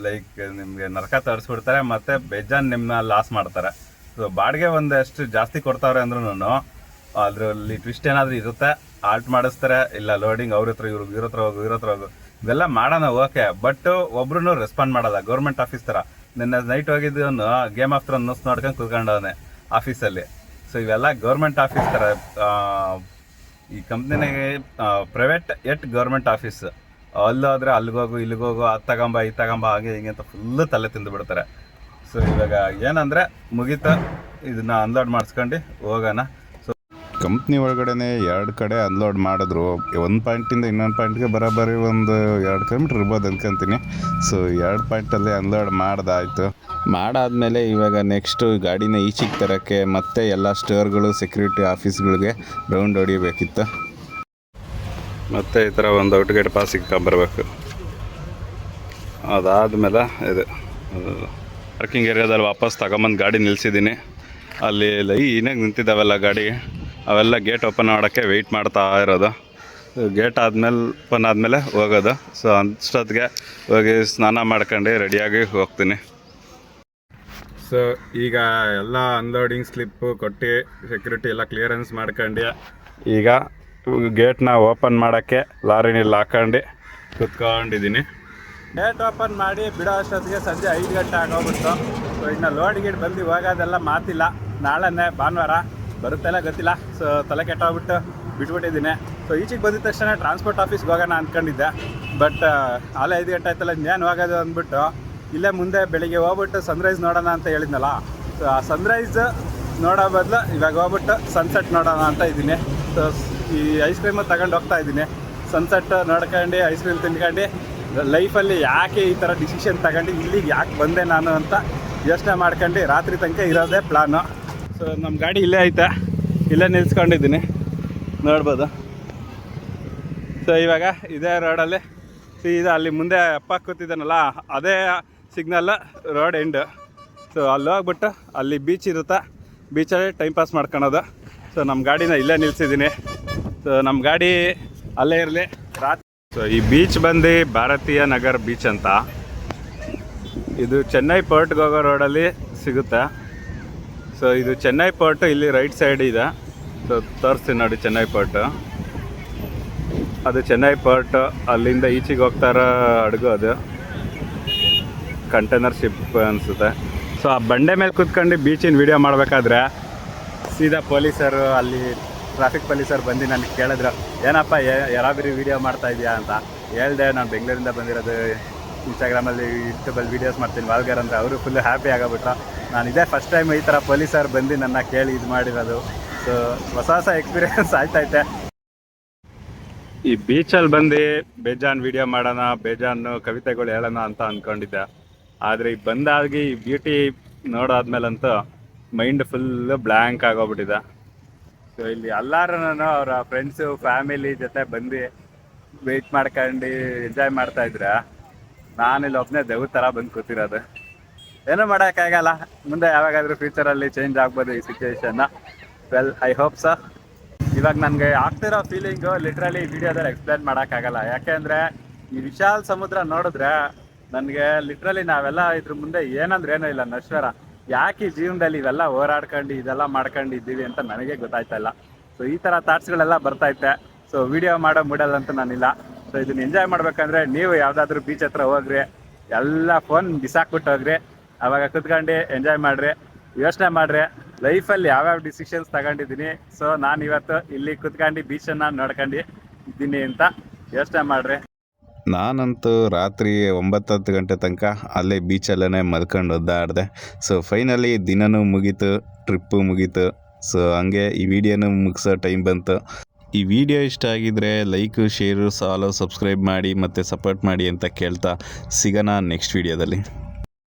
ಲೈಕ್ ನಿಮಗೆ ನರಕ ತರಿಸ್ಬಿಡ್ತಾರೆ, ಮತ್ತು ಬೇಜಾನ್ ನಿಮ್ಮನ್ನ ಲಾಸ್ ಮಾಡ್ತಾರೆ. ಸೊ ಬಾಡಿಗೆ ಒಂದಷ್ಟು ಜಾಸ್ತಿ ಕೊಡ್ತಾವ್ರೆ ಅಂದ್ರೂ ಅದರಲ್ಲಿ ಟ್ವಿಸ್ಟ್ ಏನಾದರೂ ಇರುತ್ತೆ. ಹಾಲ್ಟ್ ಮಾಡಿಸ್ತಾರೆ, ಇಲ್ಲ ಲೋಡಿಂಗ್ ಅವ್ರ ಹತ್ರ ಇವ್ರ ಹತ್ರ ಹೋಗು ಇವೆಲ್ಲ ಮಾಡೋಣ ಓಕೆ. ಬಟ್ ಒಬ್ರು ರೆಸ್ಪಾಂಡ್ ಮಾಡಲ್ಲ. ಗೌರ್ಮೆಂಟ್ ಆಫೀಸ್ ಥರ ನಿನ್ನೆ ನೈಟ್ ಹೋಗಿದ್ದವನು ಗೇಮ್ ಆಫ್ ಥ್ರೋನ್ಸ್ ನ್ಯೂಸ್ ನೋಡ್ಕೊಂಡು ಕೂತ್ಕೊಂಡವನೆ ಆಫೀಸಲ್ಲಿ. ಸೊ ಇವೆಲ್ಲ ಗೌರ್ಮೆಂಟ್ ಆಫೀಸ್ ಥರ. ಈ ಕಂಪ್ನಿನಾಗೆ ಪ್ರೈವೇಟ್ ಎಟ್ ಗೌರ್ಮೆಂಟ್ ಆಫೀಸ್. ಅಲ್ಲೋದ್ರೆ ಅಲ್ಲಿಗೋಗು ಇಲ್ಲಿಗೋಗು, ಅದು ತಗೊಂಬ ಇದು ತಗೊಂಬ ಹಾಗೆ ಹಿಂಗೆ ಅಂತ ಫುಲ್ಲು ತಲೆ ತಿಂದು ಬಿಡ್ತಾರೆ. ಸೊ ಇವಾಗ ಏನಂದರೆ ಮುಗೀತು, ಇದನ್ನು ಅನ್ಲೋಡ್ ಮಾಡಿಸ್ಕೊಂಡು ಹೋಗೋಣ. ಸೊ ಕಂಪ್ನಿ ಒಳಗಡೆ 2 ಕಡೆ ಅನ್ಲೋಡ್ ಮಾಡಿದ್ರು. ಒಂದು ಪಾಯಿಂಟಿಂದ ಇನ್ನೊಂದು ಪಾಯಿಂಟ್ಗೆ ಬರೋಬ್ಬರಿ ಒಂದು 2 ಕಿಲೋಮೀಟ್ರ್ ಇರ್ಬೋದು ಅನ್ಕೊಂತೀನಿ. ಸೊ 2 ಪಾಯಿಂಟಲ್ಲಿ ಅನ್ಲೋಡ್ ಮಾಡ್ದಾಯಿತು. ಮಾಡಾದಮೇಲೆ ಇವಾಗ ನೆಕ್ಸ್ಟು ಗಾಡಿನ ಈಚೆಗೆ ತರೋಕ್ಕೆ ಮತ್ತೆ ಎಲ್ಲ ಸ್ಟೋರ್ಗಳು ಸೆಕ್ಯೂರಿಟಿ ಆಫೀಸ್ಗಳಿಗೆ ರೌಂಡ್ ಹೊಡಿಬೇಕಿತ್ತು. ಮತ್ತು ಈ ಥರ ಒಂದು ಔಟ್ ಗೇಟ್ ಪಾಸ್ ಬರಬೇಕು. ಅದಾದಮೇಲೆ ಇದು ಪಾರ್ಕಿಂಗ್ ಏರಿಯಾದಲ್ಲಿ ವಾಪಸ್ ತಗೊಂಬಂದು ಗಾಡಿ ನಿಲ್ಲಿಸಿದ್ದೀನಿ. ಅಲ್ಲಿ ಲೈನಾಗಿ ನಿಂತಿದ್ದಾವೆಲ್ಲ ಗಾಡಿ, ಅವೆಲ್ಲ ಗೇಟ್ ಓಪನ್ ಮಾಡೋಕ್ಕೆ ವೆಯ್ಟ್ ಮಾಡ್ತಾ ಇರೋದು. ಗೇಟ್ ಓಪನ್ ಆದಮೇಲೆ ಹೋಗೋದು. ಸೊ ಅಷ್ಟೊತ್ತಿಗೆ ಹೋಗಿ ಸ್ನಾನ ಮಾಡ್ಕೊಂಡು ರೆಡಿಯಾಗಿ ಹೋಗ್ತೀನಿ. ಸೊ ಈಗ ಎಲ್ಲ ಅನ್ಲೋಡಿಂಗ್ ಸ್ಲಿಪ್ಪು ಕೊಟ್ಟು ಸೆಕ್ಯೂರಿಟಿ ಎಲ್ಲ ಕ್ಲಿಯರೆನ್ಸ್ ಮಾಡ್ಕೊಂಡು ಈಗ ಗೇಟ್ನ ಓಪನ್ ಮಾಡೋಕ್ಕೆ ಲಾರಿನಲ್ಲಿ ಹಾಕೊಂಡು ಕುತ್ಕೊಂಡಿದ್ದೀನಿ. ಗೇಟ್ ಓಪನ್ ಮಾಡಿ ಬಿಡೋ ಅಷ್ಟೊತ್ತಿಗೆ ಸಂಜೆ 5 ಗಂಟೆ ಆಗೋಗ್ಬಿಡ್ತು. ಸೊ ಇನ್ನು ಲೋಡ್ ಗೀಡ್ ಬಂದು ಹೋಗೋದೆಲ್ಲ ಮಾತಿಲ್ಲ. ನಾಳೆನೇ ಭಾನುವಾರ ಬರುತ್ತೆಲ್ಲ ಗೊತ್ತಿಲ್ಲ. ಸೊ ತಲೆ ಕೆಟ್ಟೋಗ್ಬಿಟ್ಟು ಬಿಟ್ಬಿಟ್ಟಿದ್ದೀನಿ. ಸೊ ಈಚೆಗೆ ಬಂದಿದ ತಕ್ಷಣ ಟ್ರಾನ್ಸ್ಪೋರ್ಟ್ ಆಫೀಸ್ಗೆ ಹೋಗೋಣ ಅಂದ್ಕೊಂಡಿದ್ದೆ. ಬಟ್ ಅಲ್ಲೇ 5 ಗಂಟೆ ಆಯ್ತಲ್ಲ, ಇನ್ನೇನು ಹೋಗೋದು ಅಂದ್ಬಿಟ್ಟು ಇಲ್ಲೇ ಮುಂದೆ ಬೆಳಿಗ್ಗೆ ಹೋಗ್ಬಿಟ್ಟು ಸನ್ರೈಸ್ ನೋಡೋಣ ಅಂತ ಹೇಳಿದ್ನಲ್ಲ. ಸೊ ಆ ಸನ್ರೈಸ್ ನೋಡೋ ಬದಲು ಇವಾಗ ಹೋಗ್ಬಿಟ್ಟು ಸನ್ಸೆಟ್ ನೋಡೋಣ ಅಂತ ಇದ್ದೀನಿ. ಸೊ ಈ ಐಸ್ ಕ್ರೀಮು ತಗೊಂಡು ಹೋಗ್ತಾ ಇದ್ದೀನಿ. ಸನ್ಸೆಟ್ ನೋಡ್ಕೊಂಡು ಐಸ್ ಕ್ರೀಮ್ ತಿನ್ಕೊಂಡು ಲೈಫಲ್ಲಿ ಯಾಕೆ ಈ ಥರ ಡಿಸಿಷನ್ ತಗೊಂಡು ಇಲ್ಲಿಗೆ ಯಾಕೆ ಬಂದೆ ನಾನು ಅಂತ ಯೋಚನೆ ಮಾಡ್ಕೊಂಡು ರಾತ್ರಿ ತನಕ ಇರೋದೇ ಪ್ಲಾನು. ಸೊ ನಮ್ಮ ಗಾಡಿ ಇಲ್ಲೇ ಐತೆ, ಇಲ್ಲೇ ನಿಲ್ಸ್ಕೊಂಡಿದ್ದೀನಿ, ನೋಡ್ಬೋದು. ಸೊ ಇವಾಗ ಇದೇ ರೋಡಲ್ಲಿ ಸೀದಾ ಅಲ್ಲಿ ಮುಂದೆ ಅಪ್ಪ ಕೂತಿದ್ದಾನಲ್ಲ, ಅದೇ ಸಿಗ್ನಲ್ ರೋಡ್ ಎಂಡ್. ಸೊ ಅಲ್ಲಿ ಹೋಗ್ಬಿಟ್ಟು ಅಲ್ಲಿ ಬೀಚ್ ಇರುತ್ತೆ, ಬೀಚಲ್ಲಿ ಟೈಮ್ ಪಾಸ್ ಮಾಡ್ಕೊಳೋದು. ಸೊ ನಮ್ಮ ಗಾಡಿನ ಇಲ್ಲೇ ನಿಲ್ಸಿದ್ದೀನಿ. ಸೊ ನಮ್ಮ ಗಾಡಿ ಅಲ್ಲೇ ಇರಲಿ ರಾತ್ರಿ. ಸೊ ಈ ಬೀಚ್ ಬಂದು ಭಾರತೀಯ ನಗರ್ ಬೀಚ್ ಅಂತ, ಇದು ಚೆನ್ನೈ ಪೋರ್ಟ್ಗೆ ಹೋಗೋ ರೋಡಲ್ಲಿ ಸಿಗುತ್ತೆ. ಸೊ ಇದು ಚೆನ್ನೈ ಪೋರ್ಟು ಇಲ್ಲಿ ರೈಟ್ ಸೈಡ್ ಇದೆ. ಸೊ ತೋರಿಸ್ತೀನಿ ನೋಡಿ, ಚೆನ್ನೈ ಪೋರ್ಟು ಅದು ಚೆನ್ನೈ ಪೋರ್ಟು. ಅಲ್ಲಿಂದ ಈಚೆಗೆ ಹೋಗ್ತಾರೋ ಹಡಗು, ಅದು ಕಂಟೈನರ್ ಶಿಪ್ ಅನಿಸುತ್ತೆ. ಸೊ ಆ ಬಂಡೆ ಮೇಲೆ ಕೂತ್ಕೊಂಡು ಬೀಚಿನ ವೀಡಿಯೋ ಮಾಡಬೇಕಾದ್ರೆ ಸೀದಾ ಪೊಲೀಸರು, ಅಲ್ಲಿ ಟ್ರಾಫಿಕ್ ಪೊಲೀಸರು ಬಂದು ನನಗೆ ಕೇಳಿದ್ರು, ಏನಪ್ಪ ಯಾರಾಬಿರಿ ವೀಡಿಯೋ ಮಾಡ್ತಾ ಇದೆಯಾ ಅಂತ. ಹೇಳ್ದೆ ನಾನು ಬೆಂಗಳೂರಿಂದ ಬಂದಿರೋದು, ಇನ್ಸ್ಟಾಗ್ರಾಮಲ್ಲಿ ಯೂಟ್ಯೂಬಲ್ಲಿ ವೀಡಿಯೋಸ್ ಮಾಡ್ತೀನಿ ವಾಲ್ಗರ್ ಅಂತ. ಅವರು ಫುಲ್ಲು ಹ್ಯಾಪಿ ಆಗೋಗ್ಬಿಟ್ರು. ನಾನು ಇದೇ ಫಸ್ಟ್ ಟೈಮ್ ಈ ಥರ ಪೊಲೀಸರು ಬಂದು ನನ್ನ ಕೇಳಿ ಇದು ಮಾಡಿರೋದು. ಸೊ ಹೊಸ ಎಕ್ಸ್ಪೀರಿಯೆನ್ಸ್ ಆಯ್ತೈತೆ. ಈ ಬೀಚಲ್ಲಿ ಬಂದು ಬೇಜಾನ್ ವೀಡಿಯೋ ಮಾಡೋಣ, ಬೇಜಾನು ಕವಿತೆಗಳು ಹೇಳೋಣ ಅಂತ ಅಂದ್ಕೊಂಡಿದ್ದೆ. ಆದರೆ ಈಗ ಬಂದಾಗಿ ಈ ಬ್ಯೂಟಿ ನೋಡಾದ್ಮೇಲಂತೂ ಮೈಂಡ್ ಫುಲ್ಲು ಬ್ಲ್ಯಾಂಕ್ ಆಗೋಗ್ಬಿಟ್ಟಿದೆ. ಸೊ ಇಲ್ಲಿ ಎಲ್ಲರೂ ಅವರ ಫ್ರೆಂಡ್ಸು ಫ್ಯಾಮಿಲಿ ಜೊತೆ ಬಂದು ವೆಯ್ಟ್ ಮಾಡ್ಕೊಂಡು ಎಂಜಾಯ್ ಮಾಡ್ತಾಯಿದ್ರೆ ನಾನಿಲ್ಲಿ ಒಬ್ಬನೇ ದೇವ್ರ ಥರ ಬಂದು ಕೂತಿರೋದು. ಏನೂ ಮಾಡೋಕ್ಕಾಗಲ್ಲ, ಮುಂದೆ ಯಾವಾಗಾದರೂ ಫ್ಯೂಚರಲ್ಲಿ ಚೇಂಜ್ ಆಗ್ಬೋದು ಈ ಸಿಚುವೇಶನ್ನ. Well, I hope so. ಇವಾಗ ನನಗೆ ಆಗ್ತಿರೋ ಫೀಲಿಂಗು ಲಿಟ್ರಲಿ ವಿಡಿಯೋದಲ್ಲಿ ಎಕ್ಸ್ಪ್ಲೇನ್ ಮಾಡೋಕ್ಕಾಗಲ್ಲ. ಯಾಕೆಂದರೆ ಈ ವಿಶಾಲ ಸಮುದ್ರ ನೋಡಿದ್ರೆ ನನಗೆ ಲಿಟ್ರಲಿ ನಾವೆಲ್ಲ ಇದ್ರ ಮುಂದೆ ಏನಂದ್ರೆ ಏನೂ ಇಲ್ಲ, ನಶ್ವರ. ಯಾಕೆ ಈ ಜೀವನದಲ್ಲಿ ಇವೆಲ್ಲ ಹೋರಾಡ್ಕೊಂಡು ಇದೆಲ್ಲ ಮಾಡ್ಕೊಂಡಿದ್ದೀವಿ ಅಂತ ನನಗೆ ಗೊತ್ತಾಯ್ತಾ ಇಲ್ಲ. ಸೊ ಈ ಥರ ಥಾಟ್ಸ್ಗಳೆಲ್ಲ ಬರ್ತೈತೆ. ಸೊ ವಿಡಿಯೋ ಮಾಡೋ ಮೂಡಲ್ಲಂತೂ ನಾನಿಲ್ಲ. ಸೊ ಇದನ್ನ ಎಂಜಾಯ್ ಮಾಡ್ಬೇಕಂದ್ರೆ ನೀವು ಯಾವುದಾದ್ರೂ ಬೀಚ್ ಹತ್ರ ಹೋಗ್ರಿ, ಎಲ್ಲ ಫೋನ್ ಬಿಸಾಕ್ಬಿಟ್ಟು ಹೋಗ್ರಿ, ಅವಾಗ ಕುತ್ಕೊಂಡು ಎಂಜಾಯ್ ಮಾಡಿರಿ, ಯೋಚನೆ ಮಾಡಿರಿ ಲೈಫಲ್ಲಿ ಯಾವ್ಯಾವ ಡಿಸಿಷನ್ಸ್ ತಗೊಂಡಿದ್ದೀನಿ. ಸೊ ನಾನು ಇವತ್ತು ಇಲ್ಲಿ ಕುತ್ಕೊಂಡು ಬೀಚನ್ನು ನೋಡ್ಕೊಂಡು ಇದ್ದೀನಿ ಅಂತ ಯೋಚನೆ ಮಾಡಿರಿ. ನಾನಂತೂ ರಾತ್ರಿ 9-10 ಗಂಟೆ ತನಕ ಅಲ್ಲೇ ಬೀಚಲ್ಲೇ ಮಲ್ಕೊಂಡು ಒದ್ದಾಡಿದೆ. ಸೊ ಫೈನಲಿ ದಿನವೂ ಮುಗೀತು, ಟ್ರಿಪ್ಪು ಮುಗೀತು. ಸೊ ಹಂಗೆ ಈ ವಿಡಿಯೋನೂ ಮುಗಿಸೋ ಟೈಮ್ ಬಂತು. ಈ ವಿಡಿಯೋ ಇಷ್ಟ ಆಗಿದ್ರೆ ಲೈಕು, ಶೇರು, ಫಾಲೋ, ಸಬ್ಸ್ಕ್ರೈಬ್ ಮಾಡಿ ಮತ್ತು ಸಪೋರ್ಟ್ ಮಾಡಿ ಅಂತ ಕೇಳ್ತಾ ಸಿಗೋಣ ನೆಕ್ಸ್ಟ್ ವಿಡಿಯೋದಲ್ಲಿ.